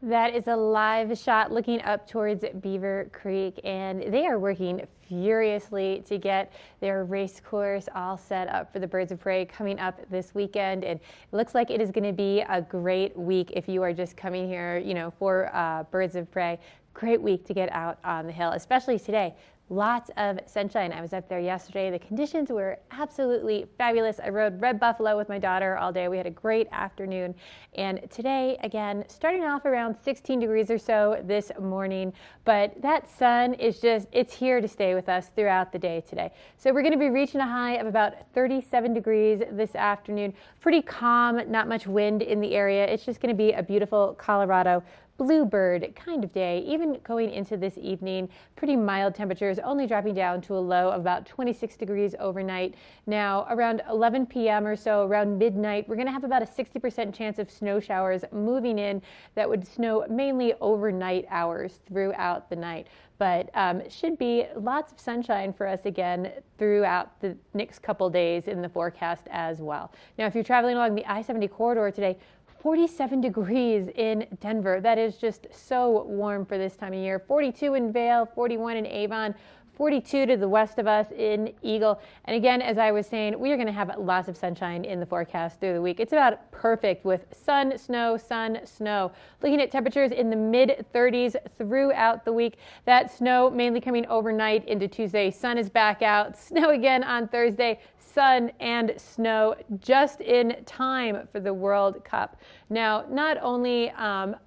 That is a live shot looking up towards Beaver Creek, and they are working furiously to get their race course all set up for the Birds of Prey coming up this weekend. And it looks like it is going to be a great week if you are just coming here, you know, for Birds of Prey. Great week to get out on the hill, especially today. lots of sunshine. I was up there yesterday. The conditions were absolutely fabulous. I rode Red Buffalo with my daughter all day. We had a great afternoon. And today, again, starting off around 16 degrees or so this morning. But that sun is just, it's here to stay with us throughout the day today. So we're going to be reaching a high of about 37 degrees this afternoon. Pretty calm, not much wind in the area. It's just going to be a beautiful Colorado bluebird kind of day. Even going into this evening, pretty mild temperatures, only dropping down to a low of about 26 degrees overnight. Now around 11 p.m. or so, around midnight, we're going to have about a 60% chance of snow showers moving in that would snow mainly overnight hours throughout the night. But should be lots of sunshine for us again throughout the next couple days in the forecast as well. Now, if you're traveling along the I-70 corridor today, 47 degrees in Denver. That is just so warm for this time of year. 42 in Vail, 41 in Avon, 42 to the west of us in Eagle. And again, as I was saying, we are going to have lots of sunshine in the forecast through the week. It's about perfect with sun, snow, sun, snow. Looking at temperatures in the mid 30s throughout the week. That snow mainly coming overnight into Tuesday. Sun is back out. Snow again on Thursday. Sun and snow just in time for the World Cup. Now, not only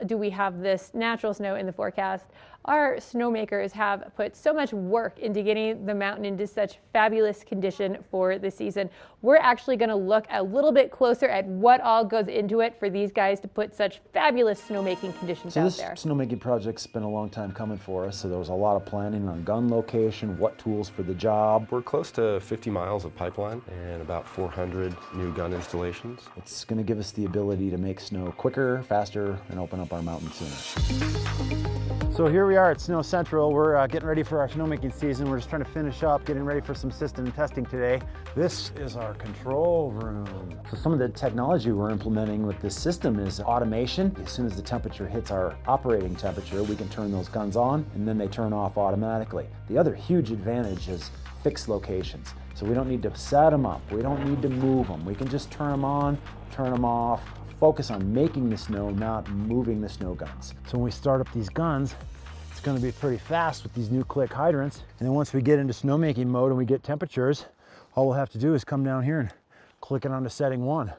do we have this natural snow in the forecast, our snowmakers have put so much work into getting the mountain into such fabulous condition for the season. We're actually going to look a little bit closer at what all goes into it for these guys to put such fabulous snowmaking conditions out there. This snowmaking project's been a long time coming for us, so there was a lot of planning on gun location, what tools for the job. We're close to 50 miles of pipeline and about 400 new gun installations. It's going to give us the ability to make snow quicker, faster, and open up our mountain sooner. So here we are at Snow Central. We're getting ready for our snowmaking season. We're just trying to finish up, getting ready for some system testing today. This is our control room. So some of the technology we're implementing with this system is automation. As soon as the temperature hits our operating temperature, we can turn those guns on and then they turn off automatically. The other huge advantage is fixed locations. So we don't need to set them up. We don't need to move them. We can just turn them on, turn them off, focus on making the snow, not moving the snow guns. So when we start up these guns, it's going to be pretty fast with these new click hydrants. And then once we get into snowmaking mode and we get temperatures, all we'll have to do is come down here and click it onto setting 1.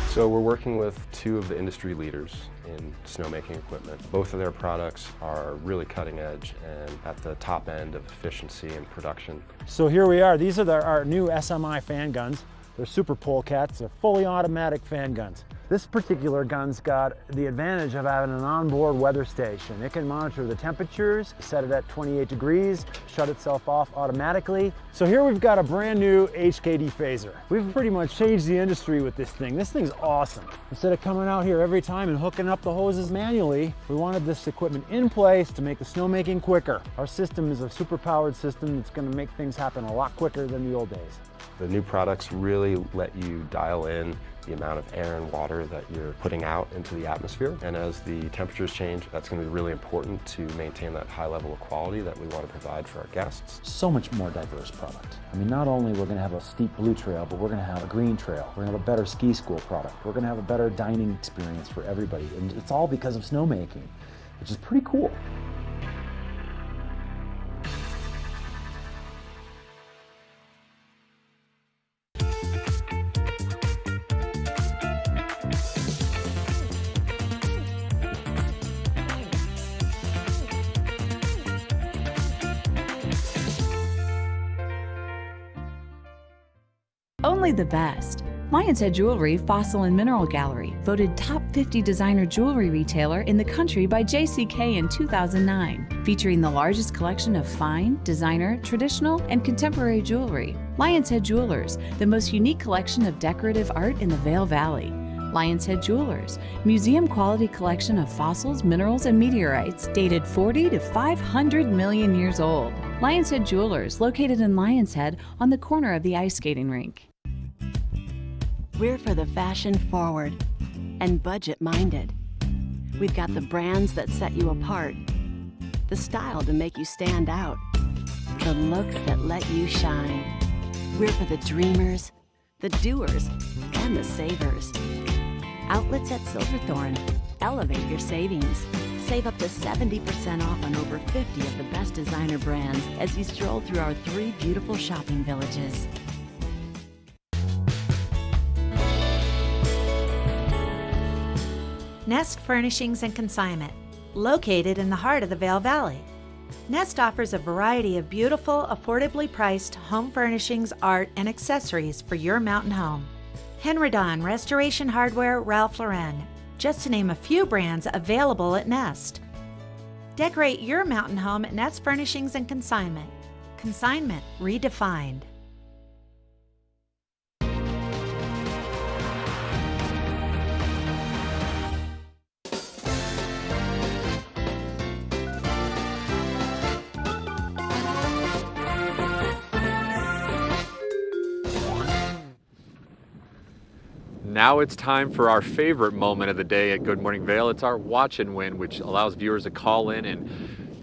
So we're working with two of the industry leaders in snowmaking equipment. Both of their products are really cutting edge and at the top end of efficiency and production. So here we are. These are our new SMI fan guns. They're super polecats. They're fully automatic fan guns. This particular gun's got the advantage of having an onboard weather station. It can monitor the temperatures, set it at 28 degrees, shut itself off automatically. So here we've got a brand new HKD phaser. We've pretty much changed the industry with this thing. This thing's awesome. Instead of coming out here every time and hooking up the hoses manually, we wanted this equipment in place to make the snowmaking quicker. Our system is a super powered system that's going to make things happen a lot quicker than the old days. The new products really let you dial in the amount of air and water that you're putting out into the atmosphere. And as the temperatures change, that's going to be really important to maintain that high level of quality that we want to provide for our guests. So much more diverse product. I mean, not only we're going to have a steep blue trail, but we're going to have a green trail. We're going to have a better ski school product. We're going to have a better dining experience for everybody. And it's all because of snowmaking, which is pretty cool. Only the best. Lion's Head Jewelry Fossil and Mineral Gallery, voted top 50 designer jewelry retailer in the country by JCK in 2009, featuring the largest collection of fine, designer, traditional, and contemporary jewelry. Lion's Head Jewelers, the most unique collection of decorative art in the Vail Valley. Lion's Head Jewelers, museum quality collection of fossils, minerals, and meteorites dated 40 to 500 million years old. Lion's Head Jewelers, located in Lion's Head on the corner of the ice skating rink. We're for the fashion forward and budget minded. We've got the brands that set you apart, the style to make you stand out, the looks that let you shine. We're for the dreamers, the doers, and the savers. Outlets at Silverthorne. Elevate your savings. Save up to 70% off on over 50 of the best designer brands as you stroll through our 3 beautiful shopping villages. Nest Furnishings and Consignment, located in the heart of the Vail Valley. Nest offers a variety of beautiful, affordably priced home furnishings, art, and accessories for your mountain home. Henredon, Restoration Hardware, Ralph Lauren, just to name a few brands available at Nest. Decorate your mountain home at Nest Furnishings and Consignment. Consignment redefined. Now it's time for our favorite moment of the day at Good Morning Vail. It's our Watch and Win, which allows viewers to call in and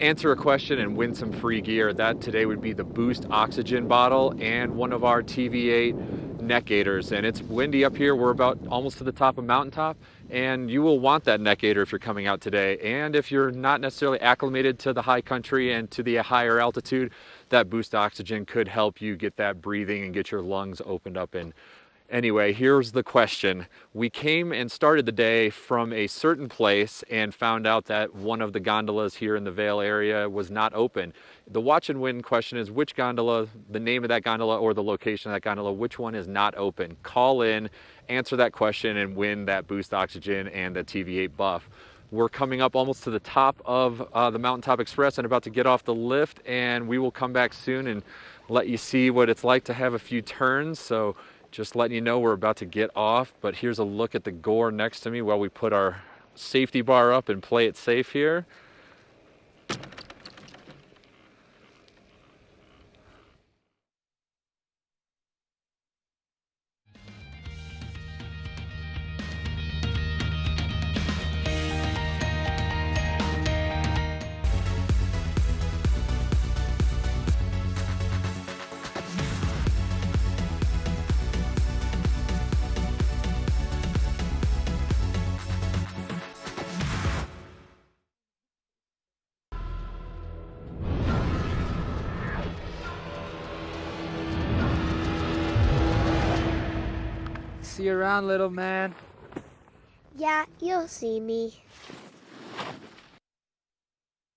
answer a question and win some free gear. That today would be the Boost Oxygen bottle and one of our TV8 neck gaiters. And it's windy up here. We're about almost to the top of Mountaintop, and you will want that neck gaiter if you're coming out today. And if you're not necessarily acclimated to the high country and to the higher altitude, that Boost Oxygen could help you get that breathing and get your lungs opened up. And anyway, here's the question. We came and started the day from a certain place and found out that one of the gondolas here in the Vail area was not open. The Watch and Win question is which gondola, the name of that gondola or the location of that gondola, which one is not open? Call in, answer that question, and win that Boost Oxygen and the TV8 buff. We're coming up almost to the top of the Mountaintop Express and about to get off the lift, and we will come back soon and let you see what it's like to have a few turns. So just letting you know we're about to get off, but here's a look at the gore next to me while we put our safety bar up and play it safe here. See you around, little man. Yeah, you'll see me.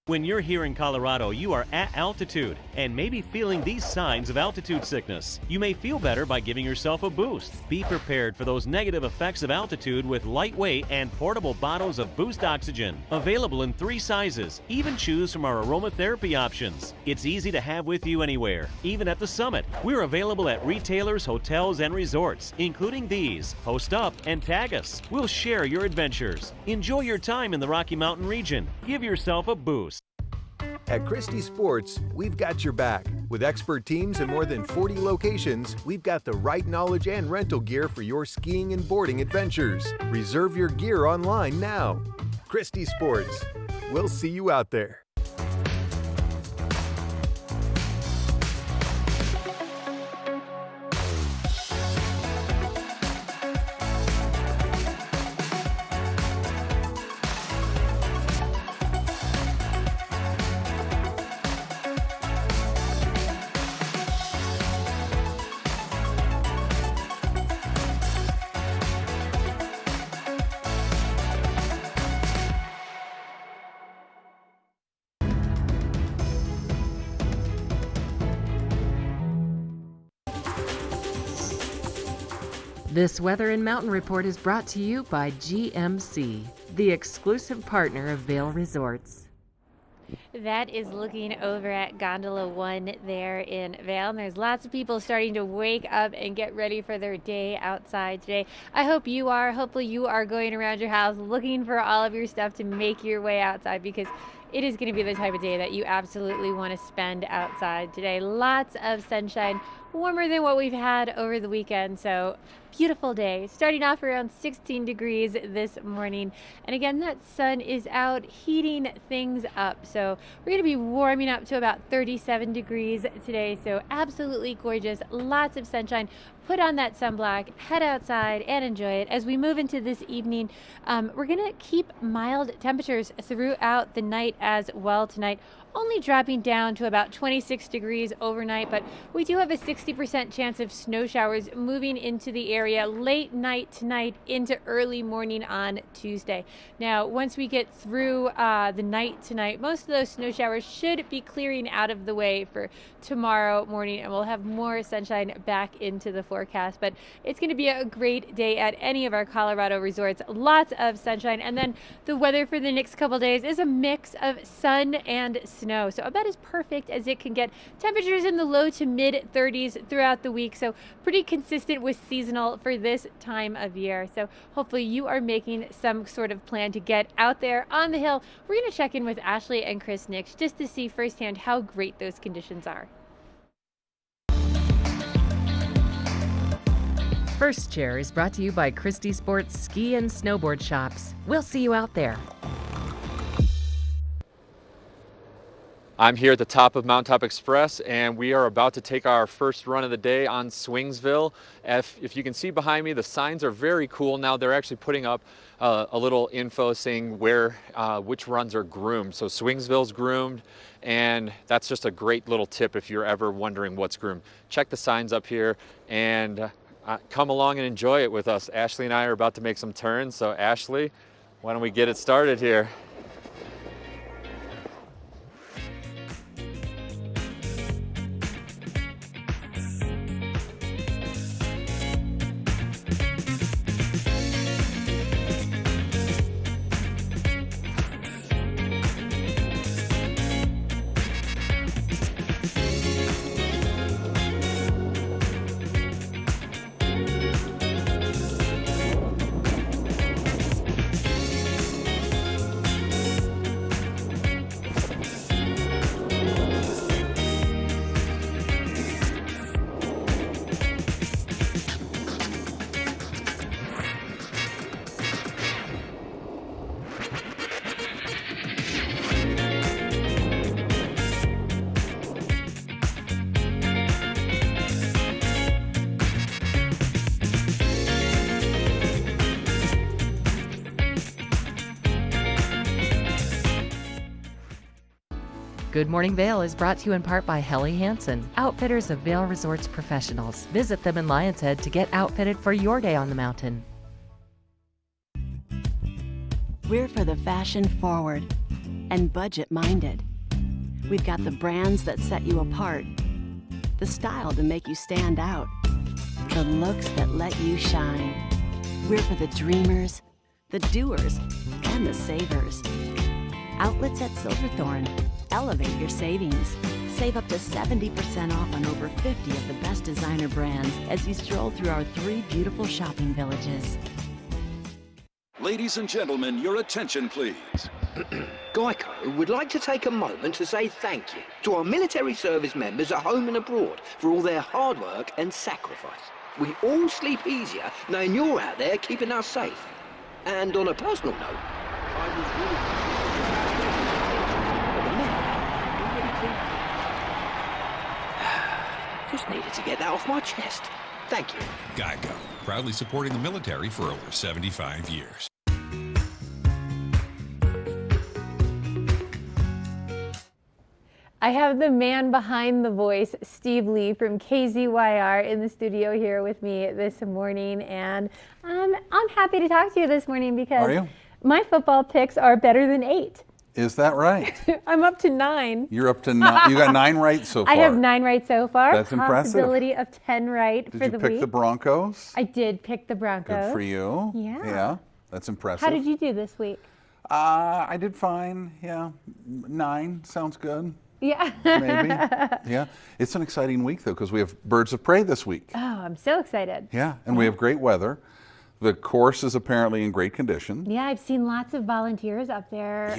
When you're here in Colorado, you are at altitude and maybe feeling these signs of altitude sickness. You may feel better by giving yourself a boost. Be prepared for those negative effects of altitude with lightweight and portable bottles of Boost Oxygen. Available in 3 sizes. Even choose from our aromatherapy options. It's easy to have with you anywhere, even at the summit. We're available at retailers, hotels, and resorts, including these. Post up and tag us. We'll share your adventures. Enjoy your time in the Rocky Mountain region. Give yourself a boost. At Christie Sports, we've got your back. With expert teams in more than 40 locations, we've got the right knowledge and rental gear for your skiing and boarding adventures. Reserve your gear online now. Christie Sports. We'll see you out there. This Weather and Mountain Report is brought to you by GMC, the exclusive partner of Vail Resorts. That is looking over at Gondola 1 there in Vail, and there's lots of people starting to wake up and get ready for their day outside today. I hope you are. Hopefully you are going around your house looking for all of your stuff to make your way outside, because it is going to be the type of day that you absolutely want to spend outside today. Lots of sunshine, warmer than what we've had over the weekend, so beautiful day. Starting off around 16 degrees this morning, and again, that sun is out heating things up, so we're going to be warming up to about 37 degrees today, so absolutely gorgeous. Lots of sunshine put on that sunblock, head outside and enjoy it. As we move into this evening, we're going to keep mild temperatures throughout the night as well tonight, only dropping down to about 26 degrees overnight, but we do have a 60% chance of snow showers moving into the area late night tonight into early morning on Tuesday. Now, once we get through the night tonight, most of those snow showers should be clearing out of the way for tomorrow morning, and we'll have more sunshine back into the forecast. But it's going to be a great day at any of our Colorado resorts. Lots of sunshine, and then the weather for the next couple days is a mix of sun and snow, so about as perfect as it can get. Temperatures in the low to mid 30s throughout the week, so pretty consistent with seasonal for this time of year. So hopefully you are making some sort of plan to get out there on the hill. We're going to check in with Ashley and Chris Nix just to see firsthand how great those conditions are. First Chair is brought to you by Christie Sports Ski and Snowboard Shops. We'll see you out there. I'm here at the top of Mountaintop Express, and we are about to take our first run of the day on Swingsville. If you can see behind me, the signs are very cool. Now they're actually putting up a little info saying which runs are groomed. So Swingsville's groomed, and that's just a great little tip if you're ever wondering what's groomed. Check the signs up here and come along and enjoy it with us. Ashley and I are about to make some turns. So Ashley, why don't we get it started here? Good Morning Vail is brought to you in part by Helly Hansen, outfitters of Vail Resorts professionals. Visit them in Lion's Head to get outfitted for your day on the mountain. We're for the fashion forward and budget minded. We've got the brands that set you apart, the style to make you stand out, the looks that let you shine. We're for the dreamers, the doers, and the savers. Outlets at Silverthorne. Elevate your savings. Save up to 70% off on over 50 of the best designer brands as you stroll through our 3 beautiful shopping villages. Ladies and gentlemen, your attention please. Geico would like to take a moment to say thank you to our military service members at home and abroad for all their hard work and sacrifice. We all sleep easier knowing you're out there keeping us safe. And on a personal note, I was really... Just needed to get that off my chest. Thank you. Geico, proudly supporting the military for over 75 years. I have the man behind the voice, Steve Lee from KZYR, in the studio here with me this morning, and I'm happy to talk to you this morning because my football picks are better than 8. Is that right? I'm up to 9. You're up to 9. You got 9 right so far. I have 9 right so far. That's impressive. Possibility of 10 right for the week. Did you pick the Broncos? I did pick the Broncos. Good for you. Yeah. Yeah, that's impressive. How did you do this week? I did fine. Yeah, 9 sounds good. Yeah. Maybe. Yeah. It's an exciting week though because we have Birds of Prey this week. Oh, I'm so excited. Yeah, and we have great weather. The course is apparently in great condition. Yeah, I've seen lots of volunteers up there,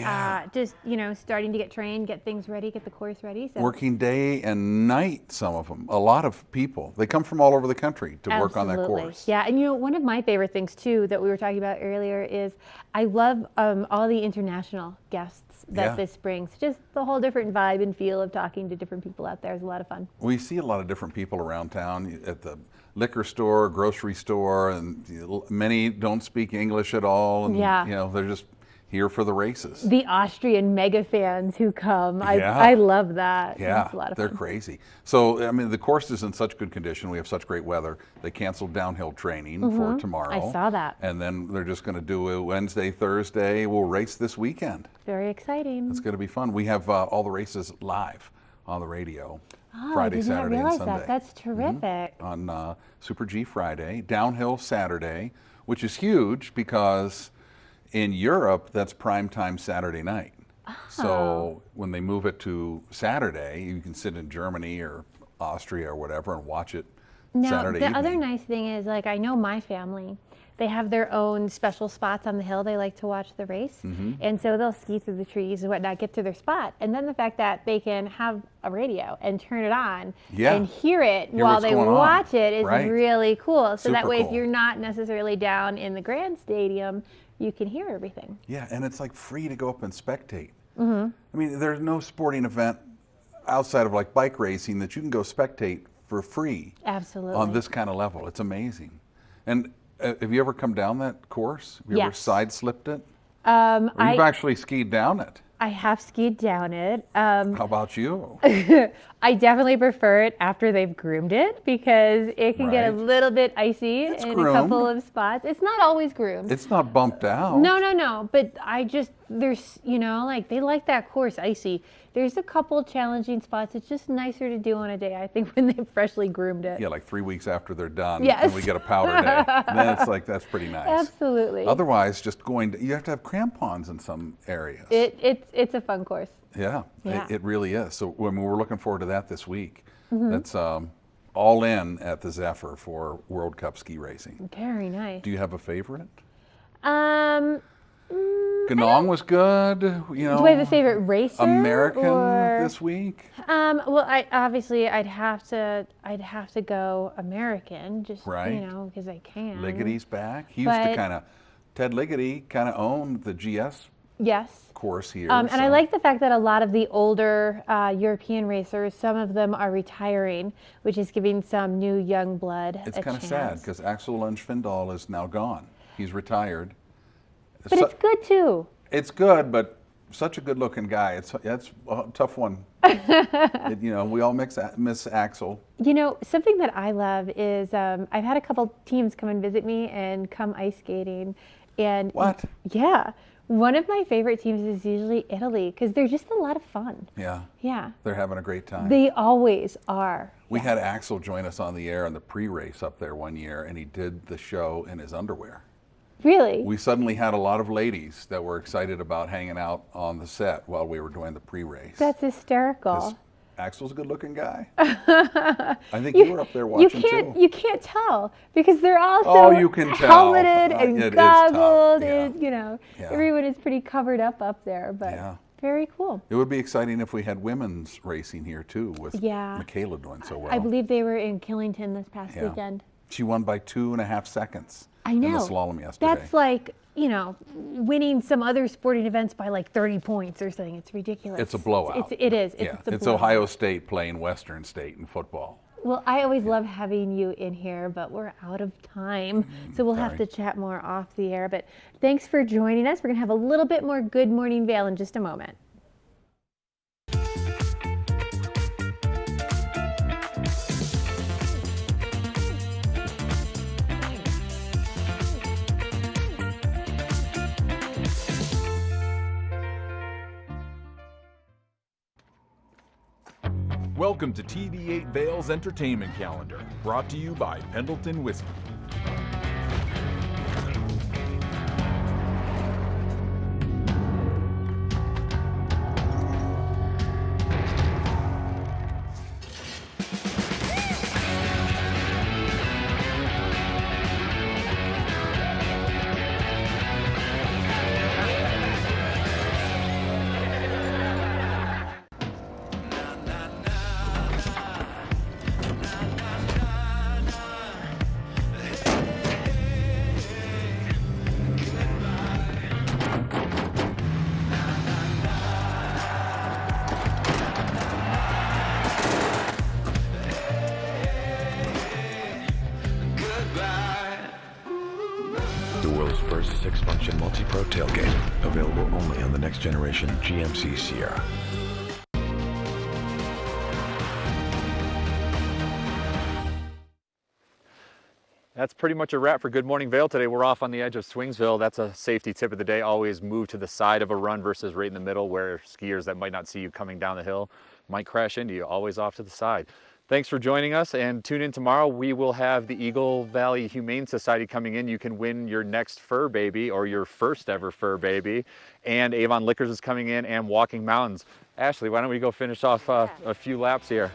just, starting to get trained, get things ready, get the course ready. So. Working day and night, some of them. A lot of people. They come from all over the country to work on that course. Yeah, and one of my favorite things too that we were talking about earlier is I love all the international guests that this brings. Just the whole different vibe and feel of talking to different people out there is a lot of fun. We see a lot of different people around town at the liquor store, grocery store, and many don't speak English at all. And, Yeah. they're just here for the races. The Austrian mega fans who come. Yeah. I love that. Yeah, It's a lot of they're fun. crazy. So, I mean, the course is in such good condition. We have such great weather. They canceled downhill training for tomorrow. I saw that. And then they're just going to do a Wednesday, Thursday. We'll race this weekend. Very exciting. It's going to be fun. We have all the races live on the radio. Oh, Friday, I did not Saturday, realize and Sunday. that. That's terrific. On Super G Friday, downhill Saturday, which is huge because in Europe, that's prime time Saturday night. So when they move it to Saturday, you can sit in Germany or Austria or whatever and watch it Now, Saturday the evening. other nice thing is, like, I know my family, they have their own special spots on the hill they like to watch the race. And so they'll ski through the trees and whatnot, get to their spot. And then the fact that they can have a radio and turn it on and hear it Hear while what's they going on. watch it is Right. really cool. So that Super way, if cool. you're not necessarily down in the grand stadium, you can hear everything. Yeah, and it's like free to go up and spectate. Mm-hmm. I mean, there's no sporting event outside of like bike racing that you can go spectate for free. Absolutely. On this kind of level. It's amazing. And have you ever come down that course? Have you ever Yes. side-slipped it? Or you've I actually skied down it. I have skied down it. How about you? I definitely prefer it after they've groomed it because it can get a Right. little bit icy in groomed. a couple of spots. It's not always groomed. It's not bumped out. No. But there's, like they like that course icy. There's a couple challenging spots. It's just nicer to do on a day, I think, when they've freshly groomed it. Yeah, like 3 weeks after they're done, Yes. and we get a powder day. And then it's like, that's pretty nice. Absolutely. Otherwise, just you have to have crampons in some areas. It's a fun course. Yeah, Yeah. It really is. So we're looking forward to that this week. Mhm. That's all in at the Zephyr for World Cup ski racing. Very nice. Do you have a favorite? Mm, Ganong was good. do I have a favorite racer? American or- this week. Well, I'd have to go American, just Right. because I can. Liggety's back. He used to But- Ted Liggety kind of owned the GS Yes. course here. And I so- like the fact that a lot of the older European racers, some of them are retiring, which is giving some new young blood It's a kind of chance. sad because Axel Lundschvindal is now gone. He's retired. But it's good too. It's good, but such a good-looking guy. That's a tough one. We all miss Axel. Something that I love is I've had a couple teams come and visit me and come ice skating. And What? Yeah. One of my favorite teams is usually Italy because they're just a lot of fun. Yeah. Yeah. They're having a great time. They always are. We had Axel join us on the air in the pre-race up there one year, and he did the show in his underwear. Really? We suddenly had a lot of ladies that were excited about hanging out on the set while we were doing the pre-race. That's hysterical. Axel's a good-looking guy. I think you were up there watching too. You can't tell because they're all Oh, so you can tell. helmeted It and is tough, goggled, yeah. and Yeah. everyone is pretty covered up there. But Yeah. very cool. It would be exciting if we had women's racing here too, with Yeah. Michaela doing so well. I believe they were in Killington this past Yeah. weekend. She won by 2.5 seconds I know. in the slalom yesterday. That's like, winning some other sporting events by like 30 points or something. It's ridiculous. It's a blowout. It is. Yeah. It's a It's blowout. Ohio State playing Western State in football. Well, I always love having you in here, but we're out of time. So we'll have to chat more off the air. But thanks for joining us. We're going to have a little bit more Good Morning Vail in just a moment. Welcome to TV8 Vail's Entertainment Calendar, brought to you by Pendleton Whiskey. the world's first 6-function multi-pro tailgate, available only on the next generation GMC Sierra. That's pretty much a wrap for Good Morning Vail today. We're off on the edge of Swingsville. That's a safety tip of the day. Always move to the side of a run versus right in the middle, where skiers that might not see you coming down the hill might crash into you. Always off to the side. Thanks for joining us, and tune in tomorrow. We will have the Eagle Valley Humane Society coming in. You can win your next fur baby or your first ever fur baby. And Avon Liquors is coming in, and Walking Mountains. Ashley, why don't we go finish off a few laps here?